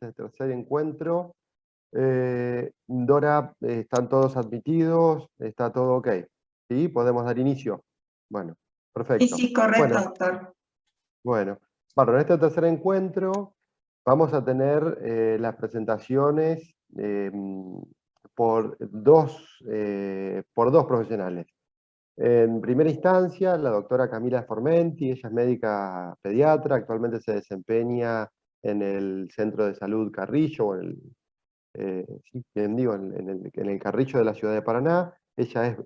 este tercer encuentro. Dora, ¿están todos admitidos? ¿Está todo ok? ¿Sí? ¿Podemos dar inicio? Bueno, perfecto. Sí, correcto, doctor. Bueno, en este tercer encuentro vamos a tener las presentaciones por dos profesionales. En primera instancia, la doctora Camila Formenti, ella es médica pediatra, actualmente se desempeña en el Centro de Salud Carrillo, en el Carrillo de la ciudad de Paraná. Ella es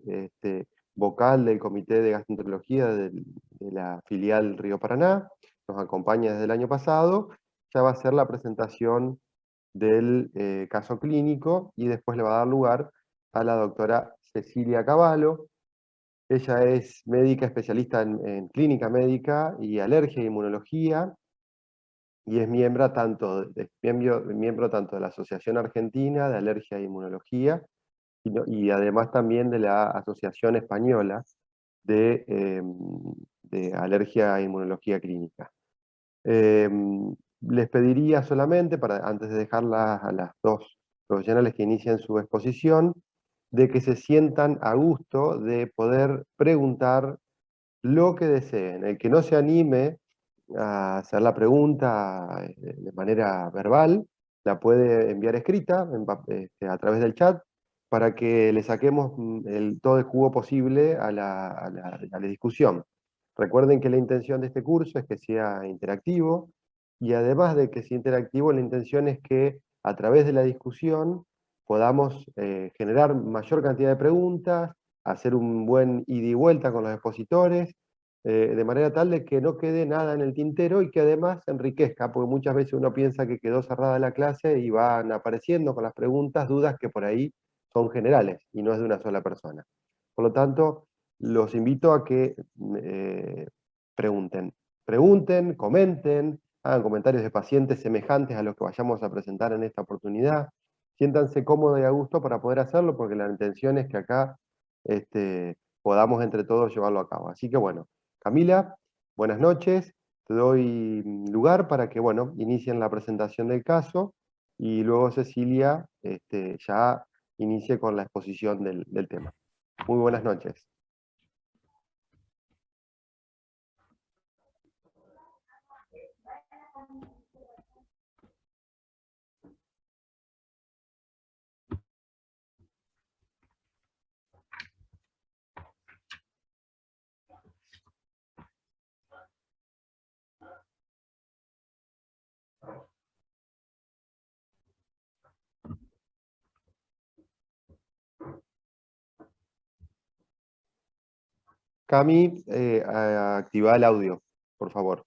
vocal del Comité de Gastroenterología de la filial Río Paraná, nos acompaña desde el año pasado. Ya va a hacer la presentación del caso clínico y después le va a dar lugar a la doctora Cecilia Cavallo. Ella es médica especialista en clínica médica y alergia e inmunología, y es miembro tanto de la Asociación Argentina de Alergia e Inmunología, y además también de la Asociación Española de Alergia e Inmunología Clínica. Les pediría solamente, antes de dejarlas a las dos profesionales que inicien su exposición, de que se sientan a gusto de poder preguntar lo que deseen. El que no se anime a hacer la pregunta de manera verbal, la puede enviar escrita a través del chat, para que le saquemos todo el jugo posible a la discusión. Recuerden que la intención de este curso es que sea interactivo, y además de que sea interactivo, la intención es que a través de la discusión podamos generar mayor cantidad de preguntas, hacer un buen ida y vuelta con los expositores, de manera tal de que no quede nada en el tintero y que además enriquezca, porque muchas veces uno piensa que quedó cerrada la clase y van apareciendo con las preguntas dudas que por ahí son generales y no es de una sola persona. Por lo tanto, los invito a que pregunten, comenten, hagan comentarios de pacientes semejantes a los que vayamos a presentar en esta oportunidad. Siéntanse cómodos y a gusto para poder hacerlo, porque la intención es que acá podamos entre todos llevarlo a cabo. Así que bueno, Camila, buenas noches. Te doy lugar para que, bueno, inicien la presentación del caso, y luego Cecilia ya inicie con la exposición del tema. Muy buenas noches. Cami, activa el audio, por favor.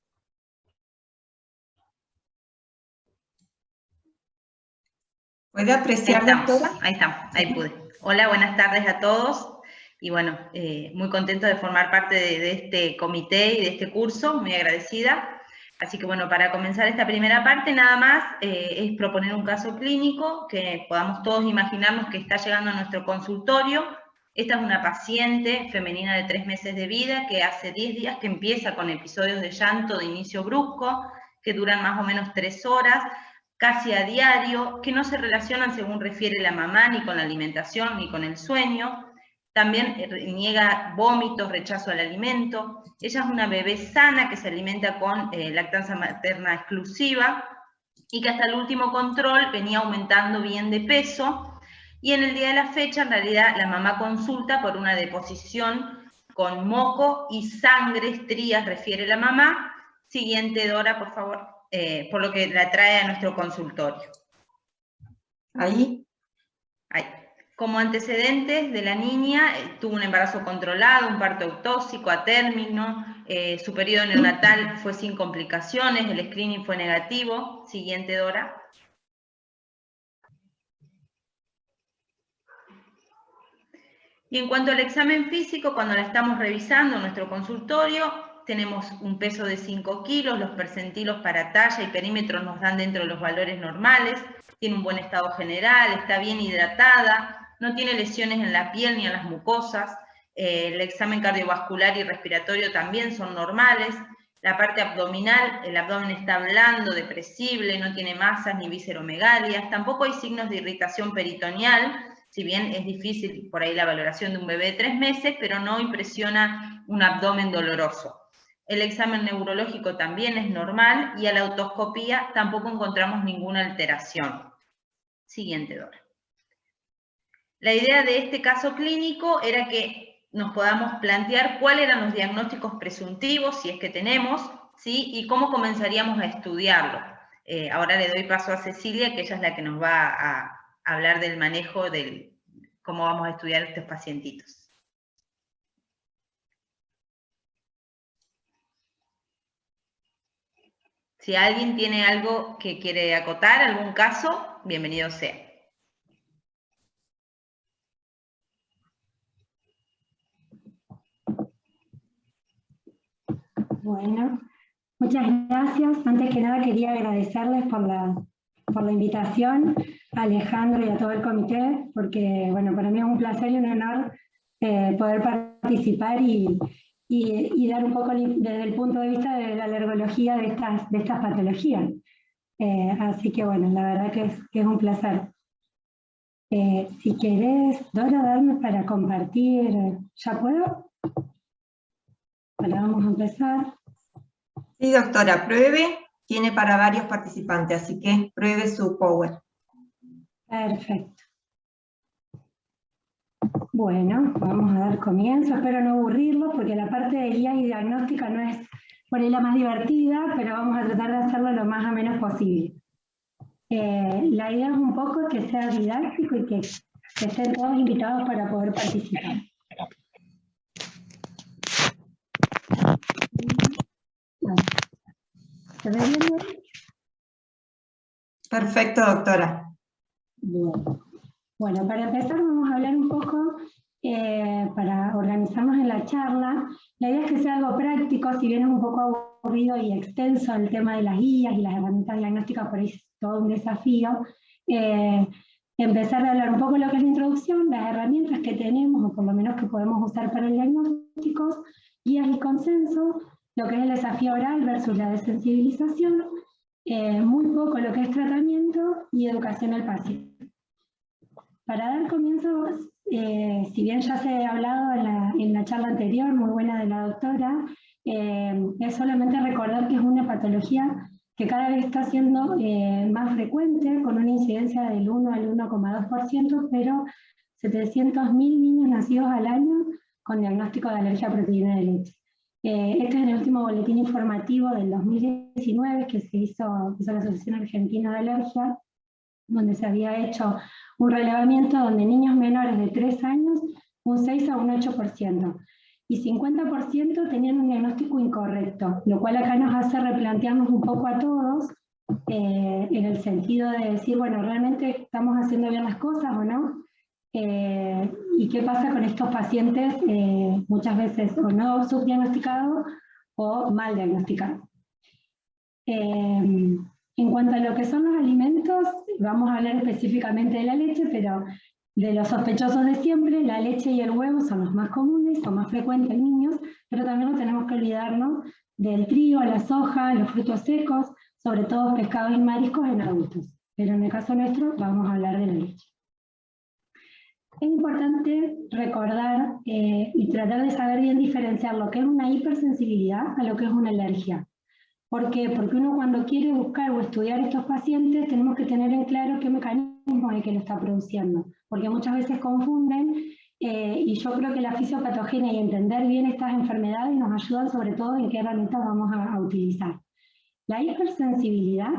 ¿Puede apreciar, doctora? Ahí estamos, ahí pude. Hola, buenas tardes a todos. Y bueno, muy contento de formar parte de este comité y de este curso, muy agradecida. Así que bueno, para comenzar esta primera parte, nada más es proponer un caso clínico que podamos todos imaginarnos que está llegando a nuestro consultorio. Esta es una paciente femenina de 3 meses de vida que hace 10 días que empieza con episodios de llanto de inicio brusco, que duran más o menos 3 horas, casi a diario, que no se relacionan, según refiere la mamá, ni con la alimentación ni con el sueño. También niega vómitos, rechazo al alimento. Ella es una bebé sana que se alimenta con lactancia materna exclusiva y que hasta el último control venía aumentando bien de peso. Y en el día de la fecha, en realidad, la mamá consulta por una deposición con moco y sangre, estrías, refiere la mamá. Siguiente, Dora, por favor, por lo que la trae a nuestro consultorio. Ahí. Ahí. Como antecedentes de la niña, tuvo un embarazo controlado, un parto eutóxico a término, su periodo neonatal fue sin complicaciones, el screening fue negativo. Siguiente, Dora. Y en cuanto al examen físico, cuando la estamos revisando en nuestro consultorio, tenemos un peso de 5 kilos, los percentilos para talla y perímetro nos dan dentro de los valores normales, tiene un buen estado general, está bien hidratada, no tiene lesiones en la piel ni en las mucosas, el examen cardiovascular y respiratorio también son normales, La parte abdominal, el abdomen está blando, depresible, no tiene masas ni visceromegalias, tampoco hay signos de irritación peritoneal, si bien es difícil por ahí la valoración de un bebé de 3 meses, pero no impresiona un abdomen doloroso. El examen neurológico también es normal y a la autoscopía tampoco encontramos ninguna alteración. Siguiente, Dora. La idea de este caso clínico era que nos podamos plantear cuáles eran los diagnósticos presuntivos, si es que tenemos, ¿sí? Y cómo comenzaríamos a estudiarlo. Ahora le doy paso a Cecilia, que ella es la que nos va a hablar del manejo de cómo vamos a estudiar estos pacientitos. Si alguien tiene algo que quiere acotar, algún caso, bienvenido sea. Bueno, muchas gracias. Antes que nada quería agradecerles por la invitación, a Alejandro y a todo el comité, porque bueno, para mí es un placer y un honor poder participar y dar un poco desde el punto de vista de la alergología de estas patologías. Así que bueno, la verdad que es un placer. Si querés, Dora, darme para compartir, ¿ya puedo? Ahora vamos a empezar. Sí, doctora, pruebe. Tiene para varios participantes, así que pruebe su Power. Perfecto. Bueno, vamos a dar comienzo. Espero no aburrirlo, porque la parte de guía y diagnóstica no es por ahí la más divertida, pero vamos a tratar de hacerlo lo más ameno posible. La idea es un poco que sea didáctico y que estén todos invitados para poder participar. ¿Se ve bien? Perfecto, doctora. Bueno, para empezar vamos a hablar un poco, para organizarnos en la charla. La idea es que sea algo práctico, si bien es un poco aburrido y extenso el tema de las guías y las herramientas diagnósticas, por ahí es todo un desafío. Empezar a hablar un poco de lo que es la introducción, las herramientas que tenemos, o por lo menos que podemos usar para el diagnóstico, guías y consenso, lo que es el desafío oral versus la desensibilización, muy poco lo que es tratamiento y educación al paciente. Para dar comienzo, si bien ya se ha hablado en la charla anterior, muy buena de la doctora, es solamente recordar que es una patología que cada vez está siendo más frecuente, con una incidencia del 1 al 1,2%, pero 700.000 niños nacidos al año con diagnóstico de alergia a proteína de leche. Este es el último boletín informativo del 2019 que se hizo la Asociación Argentina de Alergia, donde se había hecho un relevamiento donde niños menores de 3 años, un 6 a un 8%, y 50% tenían un diagnóstico incorrecto, lo cual acá nos hace replantearnos un poco a todos, en el sentido de decir, bueno, ¿realmente estamos haciendo bien las cosas o no? ¿Y qué pasa con estos pacientes muchas veces o no subdiagnosticados o mal diagnosticados? En cuanto a lo que son los alimentos, vamos a hablar específicamente de la leche, pero de los sospechosos de siempre, la leche y el huevo son los más comunes, son más frecuentes en niños, pero también no tenemos que olvidarnos del trigo, la soja, los frutos secos, sobre todo pescados y mariscos en adultos. Pero en el caso nuestro vamos a hablar de la leche. Es importante recordar y tratar de saber bien diferenciar lo que es una hipersensibilidad a lo que es una alergia. ¿Por qué? Porque uno cuando quiere buscar o estudiar estos pacientes tenemos que tener en claro qué mecanismo es el que lo está produciendo, porque muchas veces confunden y yo creo que la fisiopatogenia y entender bien estas enfermedades nos ayudan sobre todo en qué herramientas vamos a utilizar. La hipersensibilidad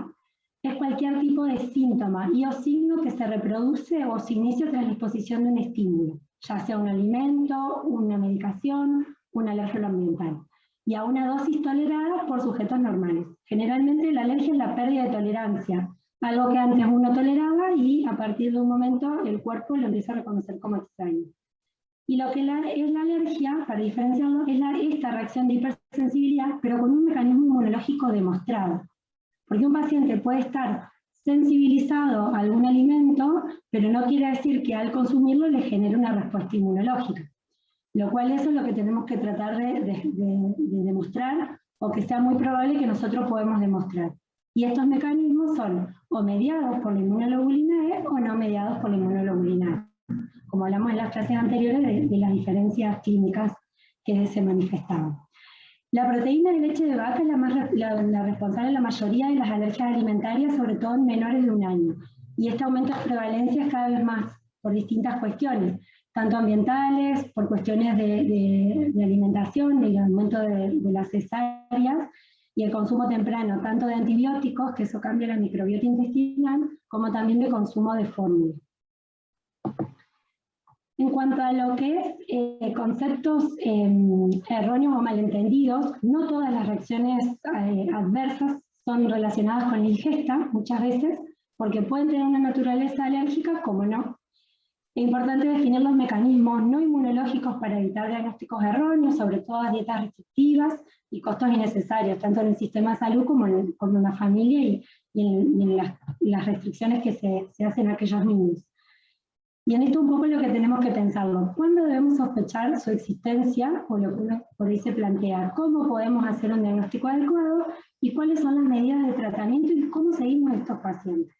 es cualquier tipo de síntoma y o signo que se reproduce o se inicia tras la exposición de un estímulo, ya sea un alimento, una medicación, un alérgeno ambiental, y a una dosis tolerada por sujetos normales. Generalmente la alergia es la pérdida de tolerancia, algo que antes uno toleraba y a partir de un momento el cuerpo lo empieza a reconocer como extraño. Y lo que es la alergia, para diferenciarlo, es esta reacción de hipersensibilidad, pero con un mecanismo inmunológico demostrado. Porque un paciente puede estar sensibilizado a algún alimento, pero no quiere decir que al consumirlo le genere una respuesta inmunológica. Lo cual eso es lo que tenemos que tratar de demostrar o que sea muy probable que nosotros podemos demostrar. Y estos mecanismos son o mediados por la inmunoglobulina E o no mediados por la inmunoglobulina E, como hablamos en las clases anteriores de las diferencias clínicas que se manifestaban. La proteína de leche de vaca es la responsable de la mayoría de las alergias alimentarias, sobre todo en menores de 1 año. Y este aumento de prevalencia es cada vez más por distintas cuestiones, tanto ambientales, por cuestiones de alimentación, del aumento de las cesáreas, y el consumo temprano, tanto de antibióticos, que eso cambia la microbiota intestinal, como también de consumo de fórmula. En cuanto a lo que es conceptos erróneos o malentendidos, no todas las reacciones adversas son relacionadas con la ingesta, muchas veces, porque pueden tener una naturaleza alérgica, como no. Es importante definir los mecanismos no inmunológicos para evitar diagnósticos erróneos, sobre todo dietas restrictivas y costos innecesarios, tanto en el sistema de salud como en la familia y en las restricciones que se hacen a aquellos niños. Y en esto un poco lo que tenemos que pensarlo. ¿Cuándo debemos sospechar su existencia? O lo que uno por ahí se plantea, ¿cómo podemos hacer un diagnóstico adecuado? ¿Y cuáles son las medidas de tratamiento? ¿Y cómo seguimos a estos pacientes?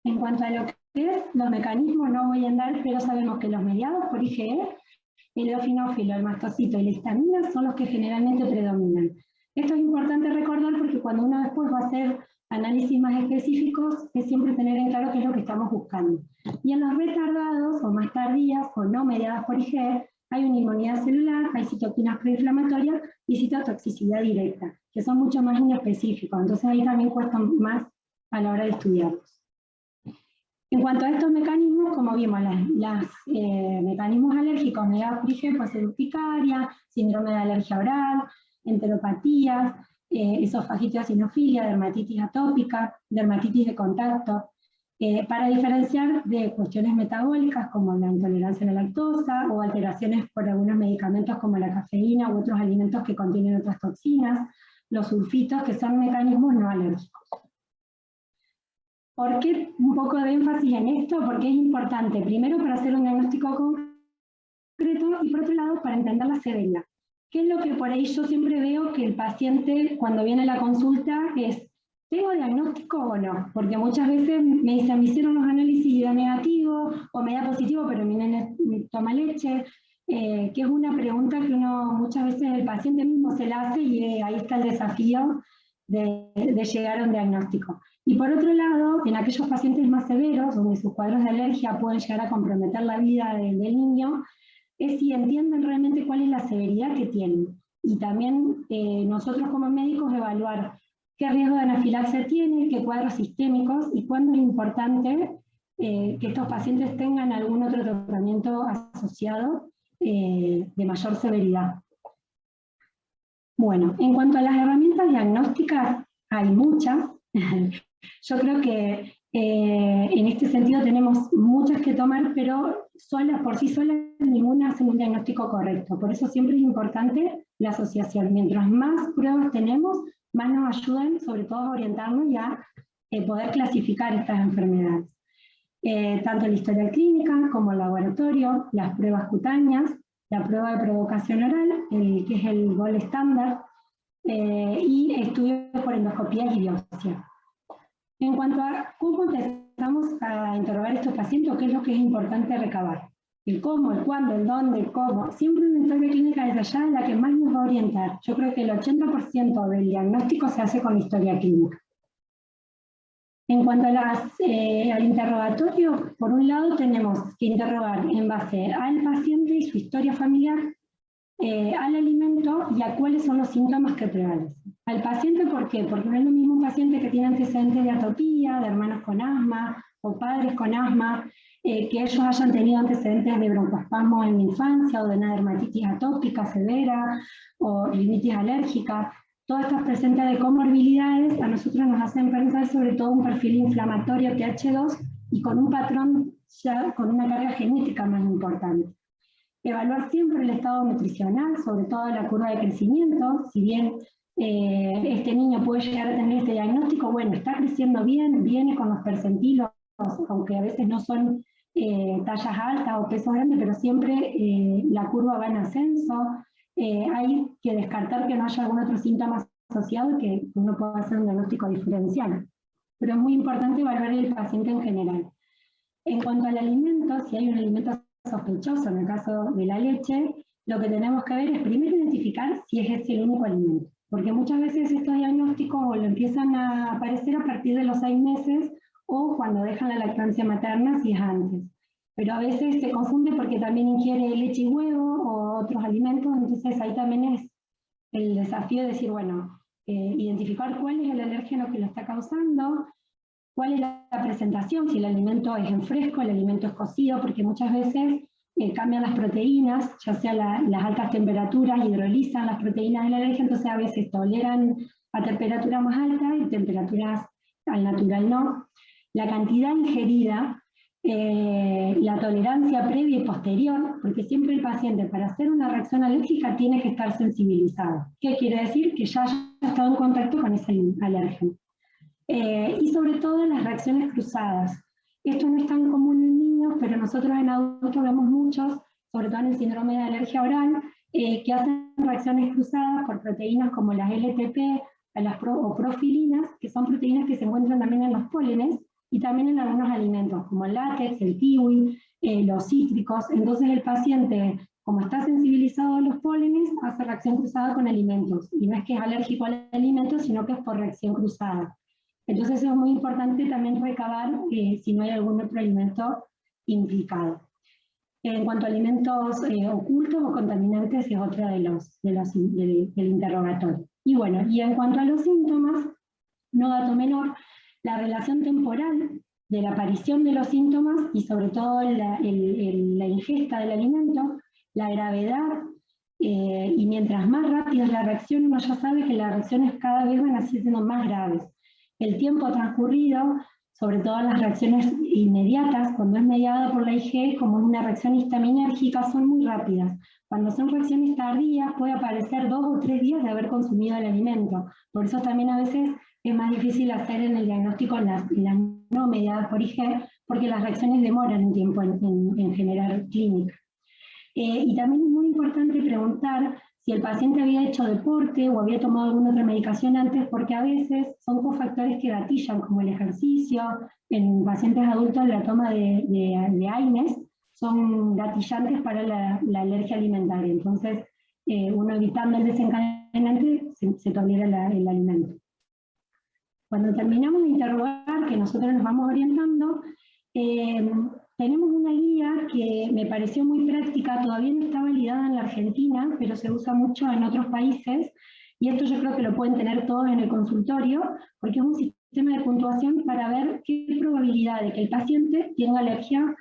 En cuanto a lo que es los mecanismos, no voy a andar, pero sabemos que los mediados por IgE, el eosinófilo, el mastocito y la histamina son los que generalmente predominan. Esto es importante recordar porque cuando uno después va a hacer análisis más específicos, es siempre tener en claro qué es lo que estamos buscando. Y en los retardados, o más tardías, o no mediadas por IgE, hay una inmunidad celular, hay citoquinas preinflamatorias y citotoxicidad directa, que son mucho más inespecíficos, entonces ahí también cuestan más a la hora de estudiarlos. En cuanto a estos mecanismos, como vimos, los mecanismos alérgicos mediados por IgE pueden ser urticaria, síndrome de alergia oral, enteropatías, esofagitis, eosinofilia, dermatitis atópica, dermatitis de contacto, para diferenciar de cuestiones metabólicas como la intolerancia a la lactosa o alteraciones por algunos medicamentos como la cafeína u otros alimentos que contienen otras toxinas, los sulfitos, que son mecanismos no alérgicos. ¿Por qué un poco de énfasis en esto? Porque es importante, primero para hacer un diagnóstico concreto y por otro lado para entender la severidad. ¿Qué es lo que por ahí yo siempre veo que el paciente cuando viene a la consulta es, ¿tengo diagnóstico o no? Porque muchas veces me dicen, me hicieron los análisis y da negativo, o me da positivo, pero mi nene toma leche, que es una pregunta que uno muchas veces el paciente mismo se la hace y ahí está el desafío de llegar a un diagnóstico. Y por otro lado, en aquellos pacientes más severos, donde sus cuadros de alergia pueden llegar a comprometer la vida del niño, es si entienden realmente cuál es la severidad que tienen. Y también nosotros como médicos evaluar qué riesgo de anafilaxia tiene, qué cuadros sistémicos y cuándo es importante que estos pacientes tengan algún otro tratamiento asociado de mayor severidad. Bueno, en cuanto a las herramientas diagnósticas, hay muchas. Yo creo que en este sentido tenemos muchas que tomar, pero por sí solas ninguna hace un diagnóstico correcto. Por eso siempre es importante la asociación. Mientras más pruebas tenemos, más nos ayudan sobre todo a orientarnos y a poder clasificar estas enfermedades. Tanto la historia clínica como el laboratorio, las pruebas cutáneas, la prueba de provocación oral, que es el gold estándar, y estudios por endoscopía y biopsia. En cuanto a cómo empezamos a interrogar a estos pacientes, ¿qué es lo que es importante recabar? El cómo, el cuándo, el dónde, el cómo. Siempre una historia clínica detallada es la que más nos va a orientar. Yo creo que el 80% del diagnóstico se hace con la historia clínica. En cuanto al interrogatorio, por un lado tenemos que interrogar en base al paciente y su historia familiar, al alimento y a cuáles son los síntomas que prevalecen. Al paciente, ¿por qué? Porque no es lo mismo un paciente que tiene antecedentes de atopía, de hermanos con asma o padres con asma, que ellos hayan tenido antecedentes de broncoespasmo en la infancia o de una dermatitis atópica severa o rinitis alérgica. Todas estas presencias de comorbilidades a nosotros nos hacen pensar sobre todo un perfil inflamatorio TH2 y con un patrón ya con una carga genética más importante. Evaluar siempre el estado nutricional, sobre todo la curva de crecimiento, si bien este niño puede llegar a tener este diagnóstico, bueno, está creciendo bien, viene con los percentilos, aunque a veces no son tallas altas o pesos grandes, pero siempre la curva va en ascenso. hay que descartar que no haya algún otro síntoma asociado que uno pueda hacer un diagnóstico diferencial. Pero es muy importante evaluar el paciente en general. En cuanto al alimento, si hay un alimento sospechoso, en el caso de la leche, lo que tenemos que ver es primero identificar si es ese el único alimento. Porque muchas veces estos diagnósticos lo empiezan a aparecer a partir de los 6 meses o cuando dejan la lactancia materna, si es antes. Pero a veces se confunde porque también ingiere leche y huevo o otros alimentos, entonces ahí también es el desafío de decir, bueno, identificar cuál es el alérgeno que lo está causando, cuál es la presentación, si el alimento es en fresco, el alimento es cocido, porque muchas veces cambian las proteínas, ya sea las altas temperaturas hidrolizan las proteínas de la alergia, entonces a veces toleran a temperatura más alta y temperaturas al natural no. La cantidad ingerida, la tolerancia previa y posterior, porque siempre el paciente para hacer una reacción alérgica tiene que estar sensibilizado. ¿Qué quiere decir? Que ya haya estado en contacto con ese alérgeno. Y sobre todo las reacciones cruzadas. Esto no es tan común en niños, pero nosotros en adultos vemos muchos, sobre todo en el síndrome de alergia oral, que hacen reacciones cruzadas por proteínas como las LTP o profilinas, que son proteínas que se encuentran también en los pólenes y también en algunos alimentos, como el látex, el kiwi, los cítricos. Entonces el paciente, como está sensibilizado a los pólenes, hace reacción cruzada con alimentos. Y no es que es alérgico al alimento, sino que es por reacción cruzada. Entonces es muy importante también recabar si no hay algún otro alimento implicado. En cuanto a alimentos ocultos o contaminantes, es otra del interrogatorio. Y bueno, y en cuanto a los síntomas, no dato menor, la relación temporal de la aparición de los síntomas y sobre todo la ingesta del alimento, la gravedad, y mientras más rápida es la reacción, uno ya sabe que las reacciones cada vez van siendo más graves. El tiempo transcurrido, sobre todo las reacciones inmediatas, cuando es mediada por la IgE, como es una reacción histaminérgica, son muy rápidas. Cuando son reacciones tardías, puede aparecer 2 o 3 días de haber consumido el alimento. Por eso también a veces es más difícil hacer en el diagnóstico en las no mediadas por IgE, porque las reacciones demoran un tiempo en generar clínica. Y también es muy importante preguntar si el paciente había hecho deporte o había tomado alguna otra medicación antes, porque a veces son cofactores que gatillan, como el ejercicio, en pacientes adultos la toma de AINES, son gatillantes para la alergia alimentaria. Entonces, uno evitando el desencadenante, se tolera el alimento. Cuando terminamos de interrogar, que nosotros nos vamos orientando, tenemos una guía que me pareció muy práctica, todavía no está validada en la Argentina, pero se usa mucho en otros países, y esto yo creo que lo pueden tener todos en el consultorio, porque es un sistema de puntuación para ver qué probabilidad de que el paciente tenga alergia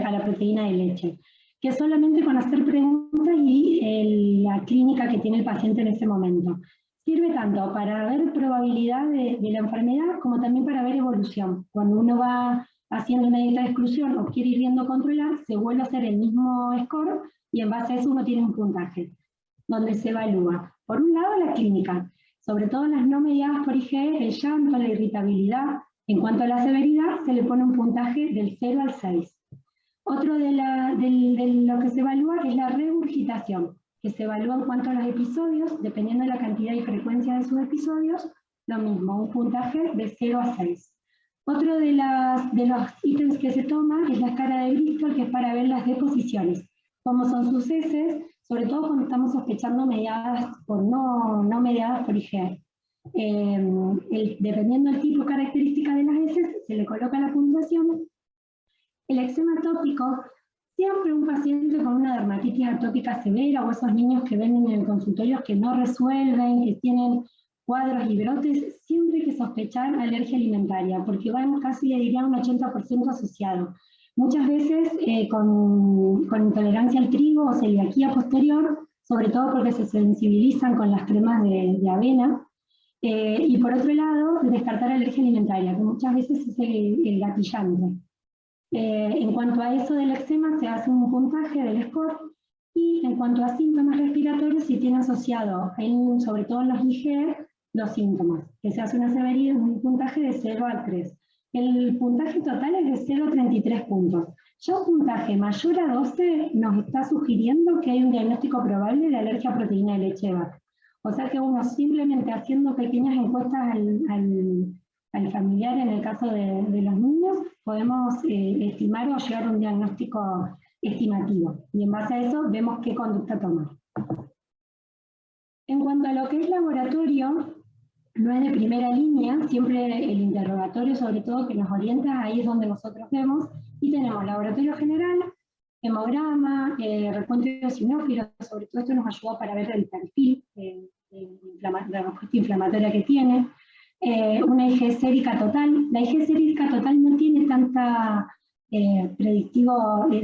a la proteína de leche, que solamente con hacer preguntas y la clínica que tiene el paciente en ese momento. Sirve tanto para ver probabilidad de la enfermedad, como también para ver evolución. Cuando uno va haciendo una dieta de exclusión o quiere ir viendo controlar, se vuelve a hacer el mismo score y en base a eso uno tiene un puntaje, donde se evalúa, por un lado, la clínica, sobre todo las no mediadas por IgE, el llanto, la irritabilidad. En cuanto a la severidad, se le pone un puntaje del 0 al 6. Otro de lo que se evalúa es la regurgitación, que se evalúa en cuanto a los episodios, dependiendo de la cantidad y frecuencia de sus episodios, lo mismo, un puntaje de 0 a 6. Otro de los ítems que se toma es la escala de Bristol, que es para ver las deposiciones, cómo son sus heces, sobre todo cuando estamos sospechando mediadas por no mediadas por IgE. Dependiendo del tipo característica de las heces, se le coloca la puntuación. El eczema atópico, siempre un paciente con una dermatitis atópica severa o esos niños que ven en el consultorio que no resuelven, que tienen cuadros y brotes, siempre hay que sospechar alergia alimentaria, porque van casi, le diría, un 80% asociado. Muchas veces con intolerancia al trigo o celiaquía posterior, sobre todo porque se sensibilizan con las cremas de avena. Y por otro lado, descartar alergia alimentaria, que muchas veces es el gatillante. En cuanto a eso del eczema, se hace un puntaje del score, y en cuanto a síntomas respiratorios, si tiene asociado, sobre todo en los IgE, los síntomas, que se hace una severidad, un puntaje de 0 al 3. el puntaje total es de 0,33 puntos. Ya un puntaje mayor a 12 nos está sugiriendo que hay un diagnóstico probable de alergia a proteína de leche de vaca. O sea que uno simplemente haciendo pequeñas encuestas al familiar, en el caso de los niños, podemos estimar o llegar a un diagnóstico estimativo. Y en base a eso vemos qué conducta tomar. En cuanto a lo que es laboratorio, no es de primera línea, siempre el interrogatorio sobre todo que nos orienta, ahí es donde nosotros vemos, y tenemos laboratorio general, hemograma, recuento de eosinófilos, sobre todo esto nos ayuda para ver el perfil de la respuesta inflamatoria que tiene, una IG sérica total. La IG sérica total no tiene tanta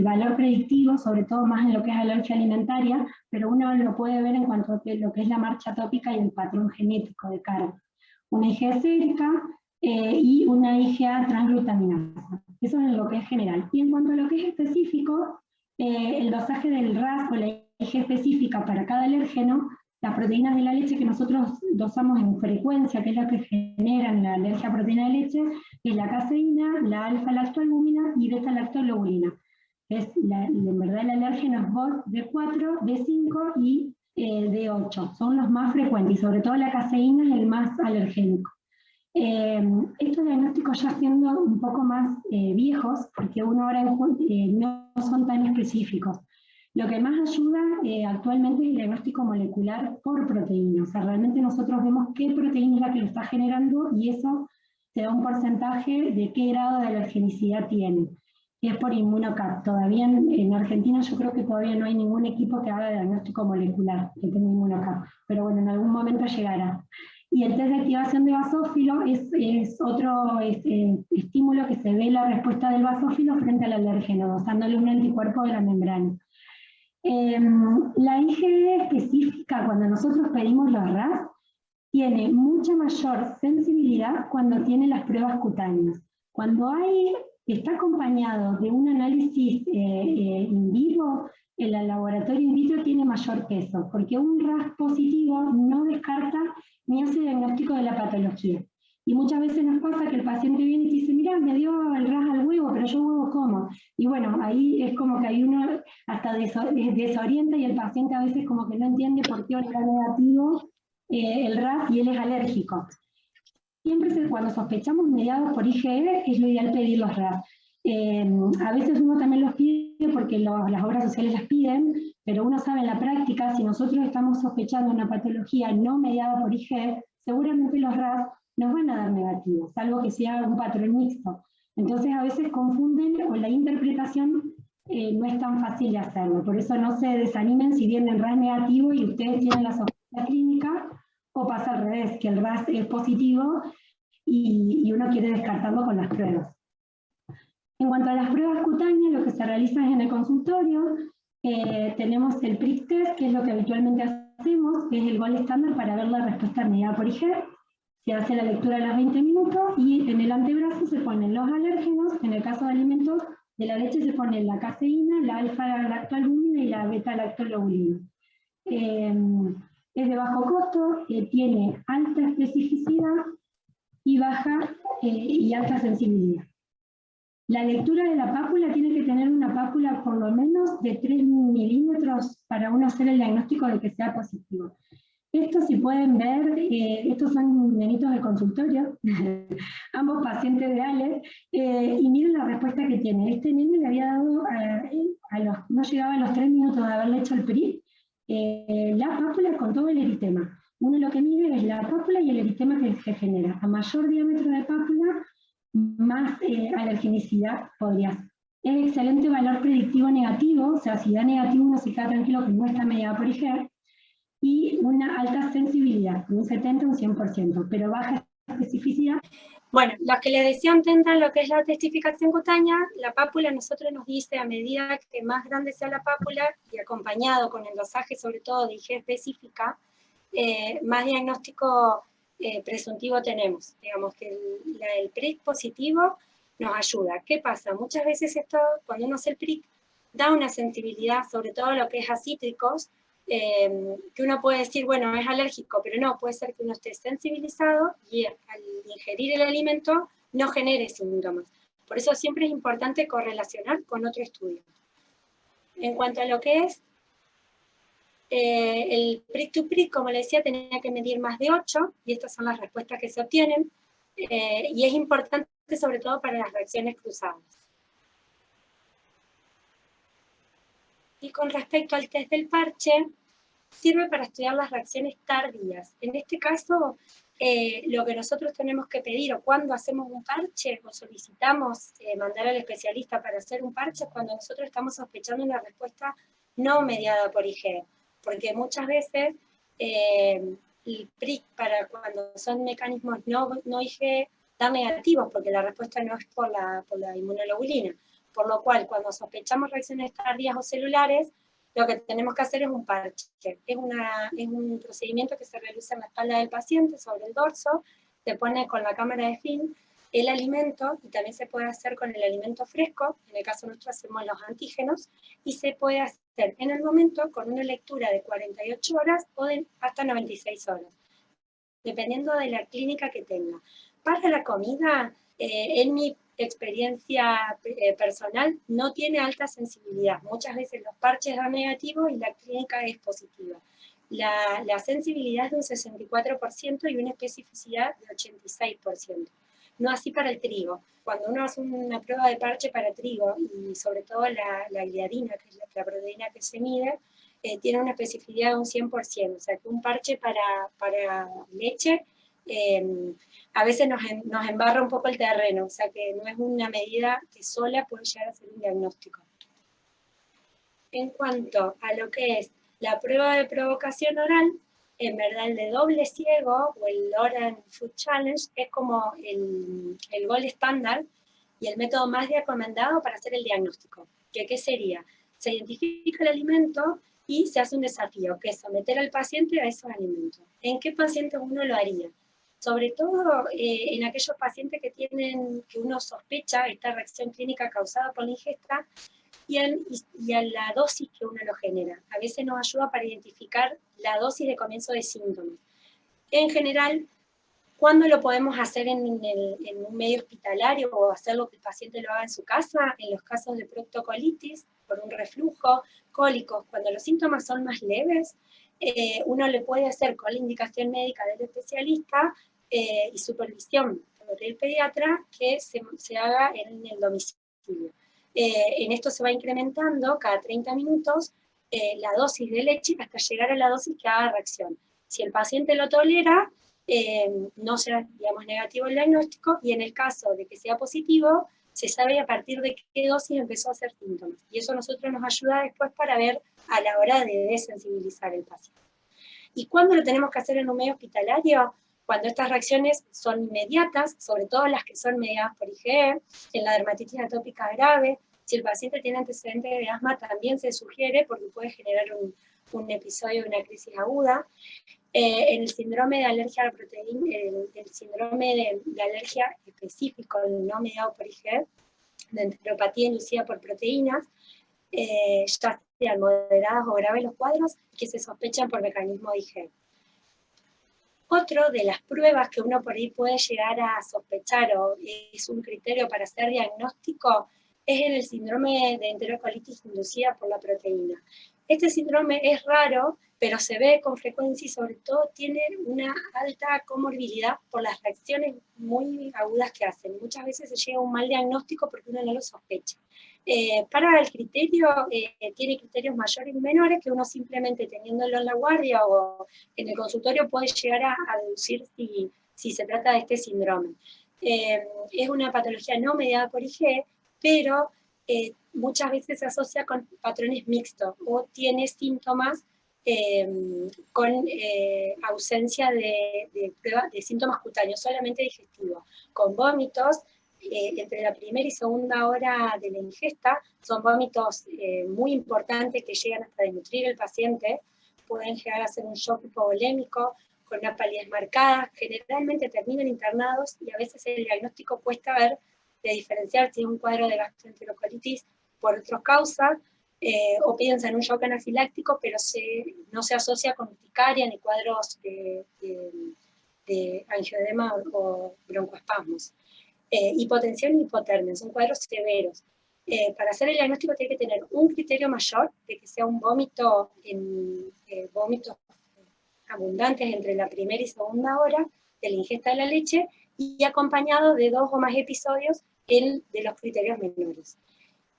valor predictivo, sobre todo más en lo que es alergia alimentaria, pero uno lo puede ver en cuanto a lo que es la marcha tópica y el patrón genético de carga. Una IgE sérica y una IgA transglutaminasa. Eso es lo que es general. Y en cuanto a lo que es específico, el dosaje del RAS o la IgE específica para cada alérgeno, las proteínas de la leche que nosotros dosamos en frecuencia, que es la que generan la alergia a proteína de leche, es la caseína, la alfa-lactoalbúmina y beta-lactolobulina. En verdad el alérgeno es BOD de 4, de 5 y de 8. Son los más frecuentes y sobre todo la caseína es el más alergénico. Estos diagnósticos ya siendo un poco más viejos, porque uno ahora no son tan específicos. Lo que más ayuda actualmente es el diagnóstico molecular por proteína. O sea, realmente nosotros vemos qué proteína es la que lo está generando y eso te da un porcentaje de qué grado de alergenicidad tiene. Y es por Immunocap. Todavía en Argentina yo creo que todavía no hay ningún equipo que haga diagnóstico molecular, que tenga Immunocap. Pero bueno, en algún momento llegará. Y el test de activación de basófilo es otro estímulo que se ve la respuesta del basófilo frente al alérgeno, dosándole un anticuerpo de la membrana. La IgE específica, cuando nosotros pedimos los RAS, tiene mucha mayor sensibilidad cuando tiene las pruebas cutáneas. Cuando está acompañado de un análisis in vivo, el laboratorio in vitro tiene mayor peso, porque un RAS positivo no descarta ni hace diagnóstico de la patología. Y muchas veces nos pasa que el paciente viene y dice, mirá, me dio el RAS al huevo, pero yo huevo como. Y bueno, ahí es como que hay uno hasta desorienta y el paciente a veces como que no entiende por qué le da negativo el RAS y él es alérgico. Siempre cuando sospechamos mediados por IgE es lo ideal pedir los RAS. A veces uno también los pide porque las obras sociales las piden, pero uno sabe en la práctica, si nosotros estamos sospechando una patología no mediada por IgE, seguramente los RAS nos van a dar negativos, salvo que sea un patrón mixto. Entonces a veces confunden o la interpretación no es tan fácil de hacerlo. Por eso no se desanimen si vienen RAS negativo y ustedes tienen la sospecha clínica, o pasa al revés, que el RAS es positivo y uno quiere descartarlo con las pruebas. En cuanto a las pruebas cutáneas, lo que se realiza es en el consultorio, tenemos el prick test, que es lo que habitualmente hacemos, que es el gol estándar para ver la respuesta mediada por IgE. Se hace la lectura a los 20 minutos y en el antebrazo se ponen los alérgenos, en el caso de alimentos de la leche se pone la caseína, la alfa-lactoalbúmina y la beta-lactolobulina. Es de bajo costo, tiene alta especificidad y baja y alta sensibilidad. La lectura de la pápula tiene que tener una pápula por lo menos de 3 milímetros para uno hacer el diagnóstico de que sea positivo. Esto, si pueden ver, estos son nenitos del consultorio, ambos pacientes reales, y miren la respuesta que tiene. Este nene le había dado, no llegaba a los 3 minutos de haberle hecho el PRI, la pápula con todo el eritema. Uno lo que mide es la pápula y el eritema que se genera. A mayor diámetro de pápula, más alergenicidad podría ser. Es excelente valor predictivo negativo, o sea, si da negativo uno se queda tranquilo que no está mediada por IgE, y una alta sensibilidad, un 70 o un 100%, pero baja especificidad. Bueno, los que les decía intentan lo que es la testificación cutánea, la pápula nosotros nos dice a medida que más grande sea la pápula y acompañado con el dosaje sobre todo de IgE específica, más diagnóstico presuntivo tenemos. Digamos que el PRIC positivo nos ayuda. ¿Qué pasa? Muchas veces esto, cuando uno hace el PRIC, da una sensibilidad, sobre todo lo que es a cítricos, que uno puede decir, bueno, es alérgico, pero no, puede ser que uno esté sensibilizado y al ingerir el alimento no genere síntomas. Por eso siempre es importante correlacionar con otro estudio. En cuanto a lo que es el prick to prick, como le decía, tenía que medir más de 8, y estas son las respuestas que se obtienen, y es importante sobre todo para las reacciones cruzadas. Y con respecto al test del parche, sirve para estudiar las reacciones tardías. En este caso, lo que nosotros tenemos que pedir, o cuando hacemos un parche, o solicitamos mandar al especialista para hacer un parche, es cuando nosotros estamos sospechando una respuesta no mediada por IgE. Porque muchas veces el PRIC, para cuando son mecanismos no IgE, da negativos, porque la respuesta no es por la inmunoglobulina. Por lo cual, cuando sospechamos reacciones tardías o celulares, lo que tenemos que hacer es un parche. Es un procedimiento que se realiza en la espalda del paciente, sobre el dorso, se pone con la cámara de film el alimento, y también se puede hacer con el alimento fresco, en el caso nuestro hacemos los antígenos, y se puede hacer en el momento con una lectura de 48 horas o de hasta 96 horas, dependiendo de la clínica que tenga. Para la comida, en mi experiencia personal, no tiene alta sensibilidad. Muchas veces los parches dan negativo y la clínica es positiva. La sensibilidad es de un 64% y una especificidad de 86%. No así para el trigo. Cuando uno hace una prueba de parche para trigo, y sobre todo la gliadina, que es la proteína que se mide, tiene una especificidad de un 100%. O sea, que un parche para leche a veces nos embarra un poco el terreno, o sea que no es una medida que sola puede llegar a ser un diagnóstico. En cuanto a lo que es la prueba de provocación oral, en verdad el de doble ciego, o el Oral Food Challenge, es como el gol estándar y el método más recomendado para hacer el diagnóstico. ¿Qué sería? Se identifica el alimento y se hace un desafío, que es someter al paciente a esos alimentos. ¿En qué paciente uno lo haría? Sobre todo en aquellos pacientes que uno sospecha esta reacción clínica causada por la ingesta, y a la dosis que uno lo genera. A veces nos ayuda para identificar la dosis de comienzo de síntomas. En general, ¿cuándo lo podemos hacer en un medio hospitalario o hacerlo que el paciente lo haga en su casa? En los casos de proctocolitis, por un reflujo, cólicos, cuando los síntomas son más leves, uno le puede hacer con la indicación médica del especialista y supervisión por el pediatra que se haga en el domicilio. En esto se va incrementando cada 30 minutos la dosis de leche hasta llegar a la dosis que haga reacción. Si el paciente lo tolera, no será, digamos, negativo el diagnóstico, y en el caso de que sea positivo, se sabe a partir de qué dosis empezó a hacer síntomas. Y eso a nosotros nos ayuda después para ver a la hora de desensibilizar al paciente. ¿Y cuándo lo tenemos que hacer en un medio hospitalario? Cuando estas reacciones son inmediatas, sobre todo las que son mediadas por IgE, en la dermatitis atópica grave. Si el paciente tiene antecedentes de asma, también se sugiere, porque puede generar un episodio de una crisis aguda. En el síndrome de alergia a la proteína, el síndrome de alergia específico, no mediado por IgE, de enteropatía inducida por proteínas, ya sean moderadas o graves los cuadros, que se sospechan por mecanismo de IgE. Otro de las pruebas que uno por ahí puede llegar a sospechar, o es un criterio para hacer diagnóstico, es en el síndrome de enterocolitis inducida por la proteína. Este síndrome es raro, pero se ve con frecuencia y sobre todo tiene una alta comorbilidad por las reacciones muy agudas que hacen. Muchas veces se llega a un mal diagnóstico porque uno no lo sospecha. Para el criterio, tiene criterios mayores y menores que uno simplemente teniéndolo en la guardia o en el consultorio puede llegar a deducir si se trata de este síndrome. Es una patología no mediada por IgE, pero muchas veces se asocia con patrones mixtos o tiene síntomas con ausencia de síntomas cutáneos, solamente digestivos, con vómitos entre la primera y segunda hora de la ingesta. Son vómitos muy importantes que llegan hasta desnutrir al paciente, pueden llegar a ser un shock hipovolémico, con una palidez marcada, generalmente terminan internados y a veces el diagnóstico cuesta ver de diferenciar si es un cuadro de gastroenterocolitis por otras causas, o piensa en un shock anafiláctico, pero no se asocia con urticaria ni cuadros de angioedema o broncoespasmos. hipotensión y hipotermia, son cuadros severos. Para hacer el diagnóstico tiene que tener un criterio mayor, de que sea un vómito, vómitos abundantes entre la primera y segunda hora de la ingesta de la leche, y acompañado de 2 o más episodios de los criterios menores.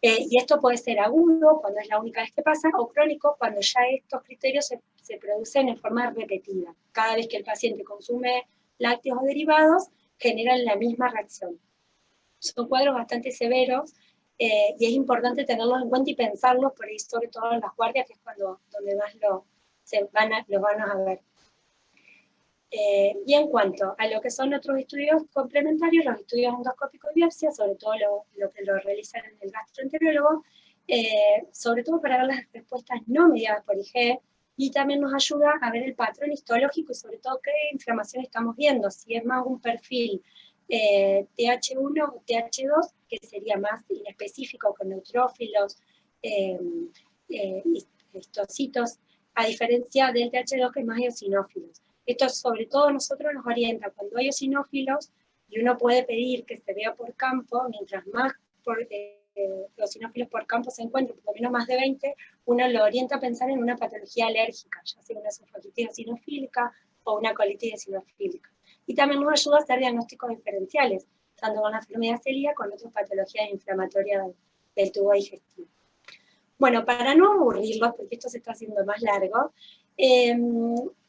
Y esto puede ser agudo, cuando es la única vez que pasa, o crónico, cuando ya estos criterios se producen en forma repetida. Cada vez que el paciente consume lácteos o derivados, generan la misma reacción. Son cuadros bastante severos, y es importante tenerlos en cuenta y pensarlos, por ahí sobre todo en las guardias, que es donde más los van a ver. Y en cuanto a lo que son otros estudios complementarios, los estudios endoscópicos y biopsia, sobre todo lo que lo realizan el gastroenterólogo, sobre todo para ver las respuestas no mediadas por IgE, y también nos ayuda a ver el patrón histológico y sobre todo qué inflamación estamos viendo, si es más un perfil TH1 o TH2, que sería más inespecífico con neutrófilos, histocitos, a diferencia del TH2 que es más eosinófilos. Esto sobre todo a nosotros nos orienta cuando hay eosinófilos, y uno puede pedir que se vea por campo, mientras más eosinófilos por campo se encuentren, por lo menos más de 20, uno lo orienta a pensar en una patología alérgica, ya sea una esofagititis eosinofílica o una colitis eosinofílica. Y también nos ayuda a hacer diagnósticos diferenciales, tanto con la enfermedad celíaca como con otras patologías inflamatorias del tubo digestivo. Bueno, para no aburrirlos, porque esto se está haciendo más largo,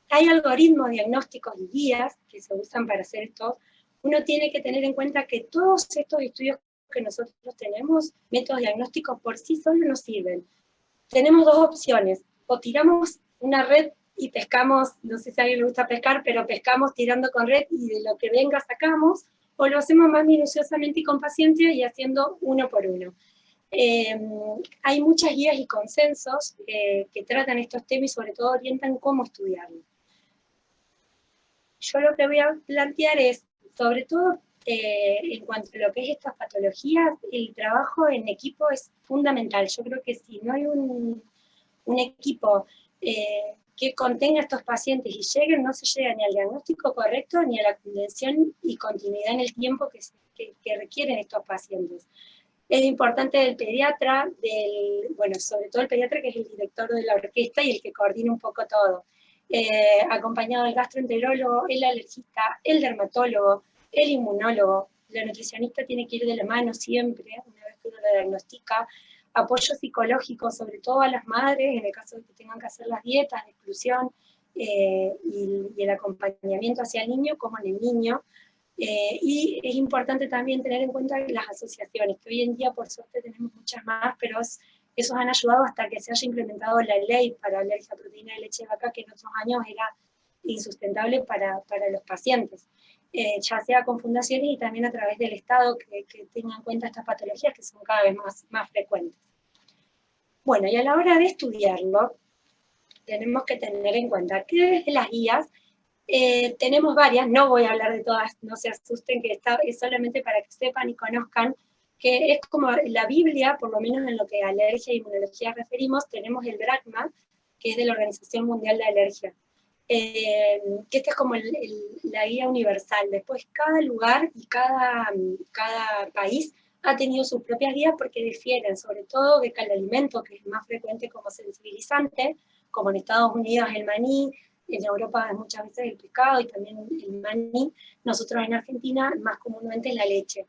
hay algoritmos, diagnósticos y guías que se usan para hacer esto. Uno tiene que tener en cuenta que todos estos estudios que nosotros tenemos, métodos diagnósticos por sí solos no sirven. Tenemos 2 opciones: o tiramos una red y pescamos, no sé si a alguien le gusta pescar, pero pescamos tirando con red y de lo que venga sacamos, o lo hacemos más minuciosamente y con paciencia y haciendo uno por uno. Hay muchas guías y consensos que tratan estos temas y sobre todo orientan cómo estudiarlo. Yo lo que voy a plantear es, sobre todo en cuanto a lo que es estas patologías, el trabajo en equipo es fundamental. Yo creo que si no hay un equipo que contenga a estos pacientes y lleguen, no se llega ni al diagnóstico correcto ni a la contención y continuidad en el tiempo que requieren estos pacientes. Es importante el pediatra, sobre todo el pediatra, que es el director de la orquesta y el que coordina un poco todo, acompañado del gastroenterólogo, el alergista, el dermatólogo, el inmunólogo. La nutricionista tiene que ir de la mano siempre, una vez que uno lo diagnostica. Apoyo psicológico, sobre todo a las madres, en el caso de que tengan que hacer las dietas de exclusión, y el acompañamiento hacia el niño como en el niño. Y es importante también tener en cuenta las asociaciones, que hoy en día por suerte tenemos muchas más, pero esos han ayudado hasta que se haya implementado la ley para alergia a proteína de leche de vaca, que en otros años era insustentable para los pacientes, ya sea con fundaciones y también a través del Estado, que tengan en cuenta estas patologías que son cada vez más frecuentes. Bueno, y a la hora de estudiarlo, tenemos que tener en cuenta que desde las guías tenemos varias, no voy a hablar de todas, no se asusten, que es solamente para que sepan y conozcan, que es como la Biblia, por lo menos en lo que a alergia e inmunología referimos. Tenemos el BRACMA, que es de la Organización Mundial de Alergia, que esta es como la guía universal. Después cada lugar y cada país ha tenido sus propias guías porque difieren, sobre todo de cada alimento, que es más frecuente como sensibilizante, como en Estados Unidos el maní, en Europa muchas veces el pescado y también el maní. Nosotros en Argentina más comúnmente la leche.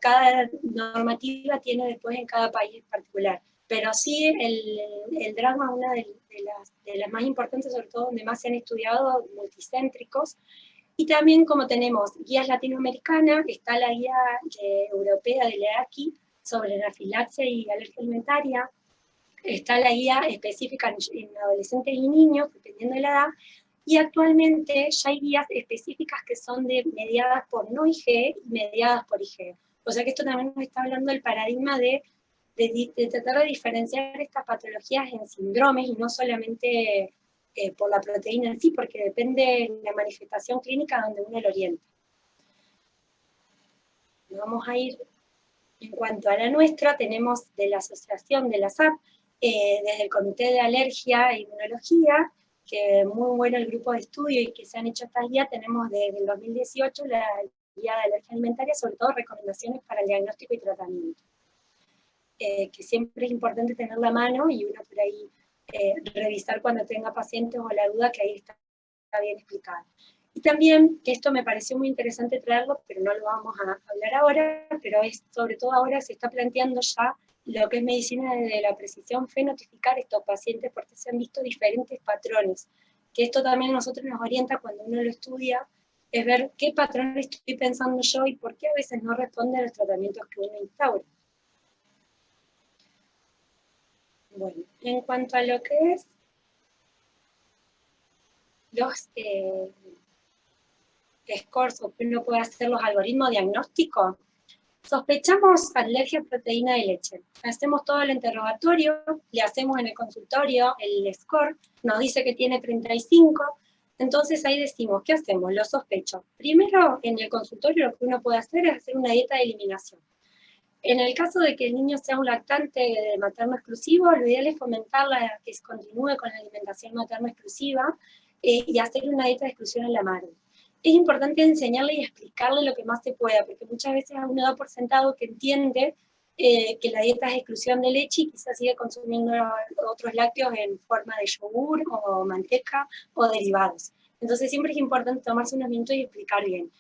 Cada normativa tiene después en cada país en particular, pero sí el drama es una de las más importantes, sobre todo donde más se han estudiado, multicéntricos. Y también, como tenemos guías latinoamericanas, está la guía europea de la EACI sobre anafilaxia y alergia alimentaria. Está la guía específica en adolescentes y niños, dependiendo de la edad, y actualmente ya hay guías específicas que son mediadas por no IgE y mediadas por IgE. O sea que esto también nos está hablando del paradigma de tratar de diferenciar estas patologías en síndromes y no solamente por la proteína en sí, porque depende de la manifestación clínica donde uno lo orienta. Vamos a ir, en cuanto a la nuestra, tenemos de la asociación de la SAP, desde el Comité de Alergia e Inmunología, que muy bueno el grupo de estudio y que se han hecho estas guías. Tenemos desde el 2018 el guía de alergia alimentaria, sobre todo recomendaciones para el diagnóstico y tratamiento. Que siempre es importante tener la mano y uno por ahí revisar cuando tenga pacientes o la duda, que ahí está bien explicado. Y también, que esto me pareció muy interesante traerlo, pero no lo vamos a hablar ahora, pero es sobre todo ahora se está planteando ya lo que es medicina de la precisión, fenotipicar estos pacientes porque se han visto diferentes patrones, que esto también a nosotros nos orienta cuando uno lo estudia, es ver qué patrón estoy pensando yo y por qué a veces no responde a los tratamientos que uno instaura. Bueno, en cuanto a lo que es los scores o que uno puede hacer los algoritmos diagnósticos, sospechamos alergia a proteína de leche. Hacemos todo el interrogatorio, le hacemos en el consultorio el score, nos dice que tiene 35, entonces ahí decimos, ¿qué hacemos? Lo sospecho. Primero, en el consultorio lo que uno puede hacer es hacer una dieta de eliminación. En el caso de que el niño sea un lactante materno exclusivo, lo ideal es fomentarla que continúe con la alimentación materno exclusiva y hacer una dieta de exclusión en la madre. Es importante enseñarle y explicarle lo que más se pueda, porque muchas veces uno da por sentado que entiende que la dieta es exclusión de leche y quizás sigue consumiendo otros lácteos en forma de yogur o manteca o derivados. Entonces siempre es importante tomarse unos minutos y explicar bien.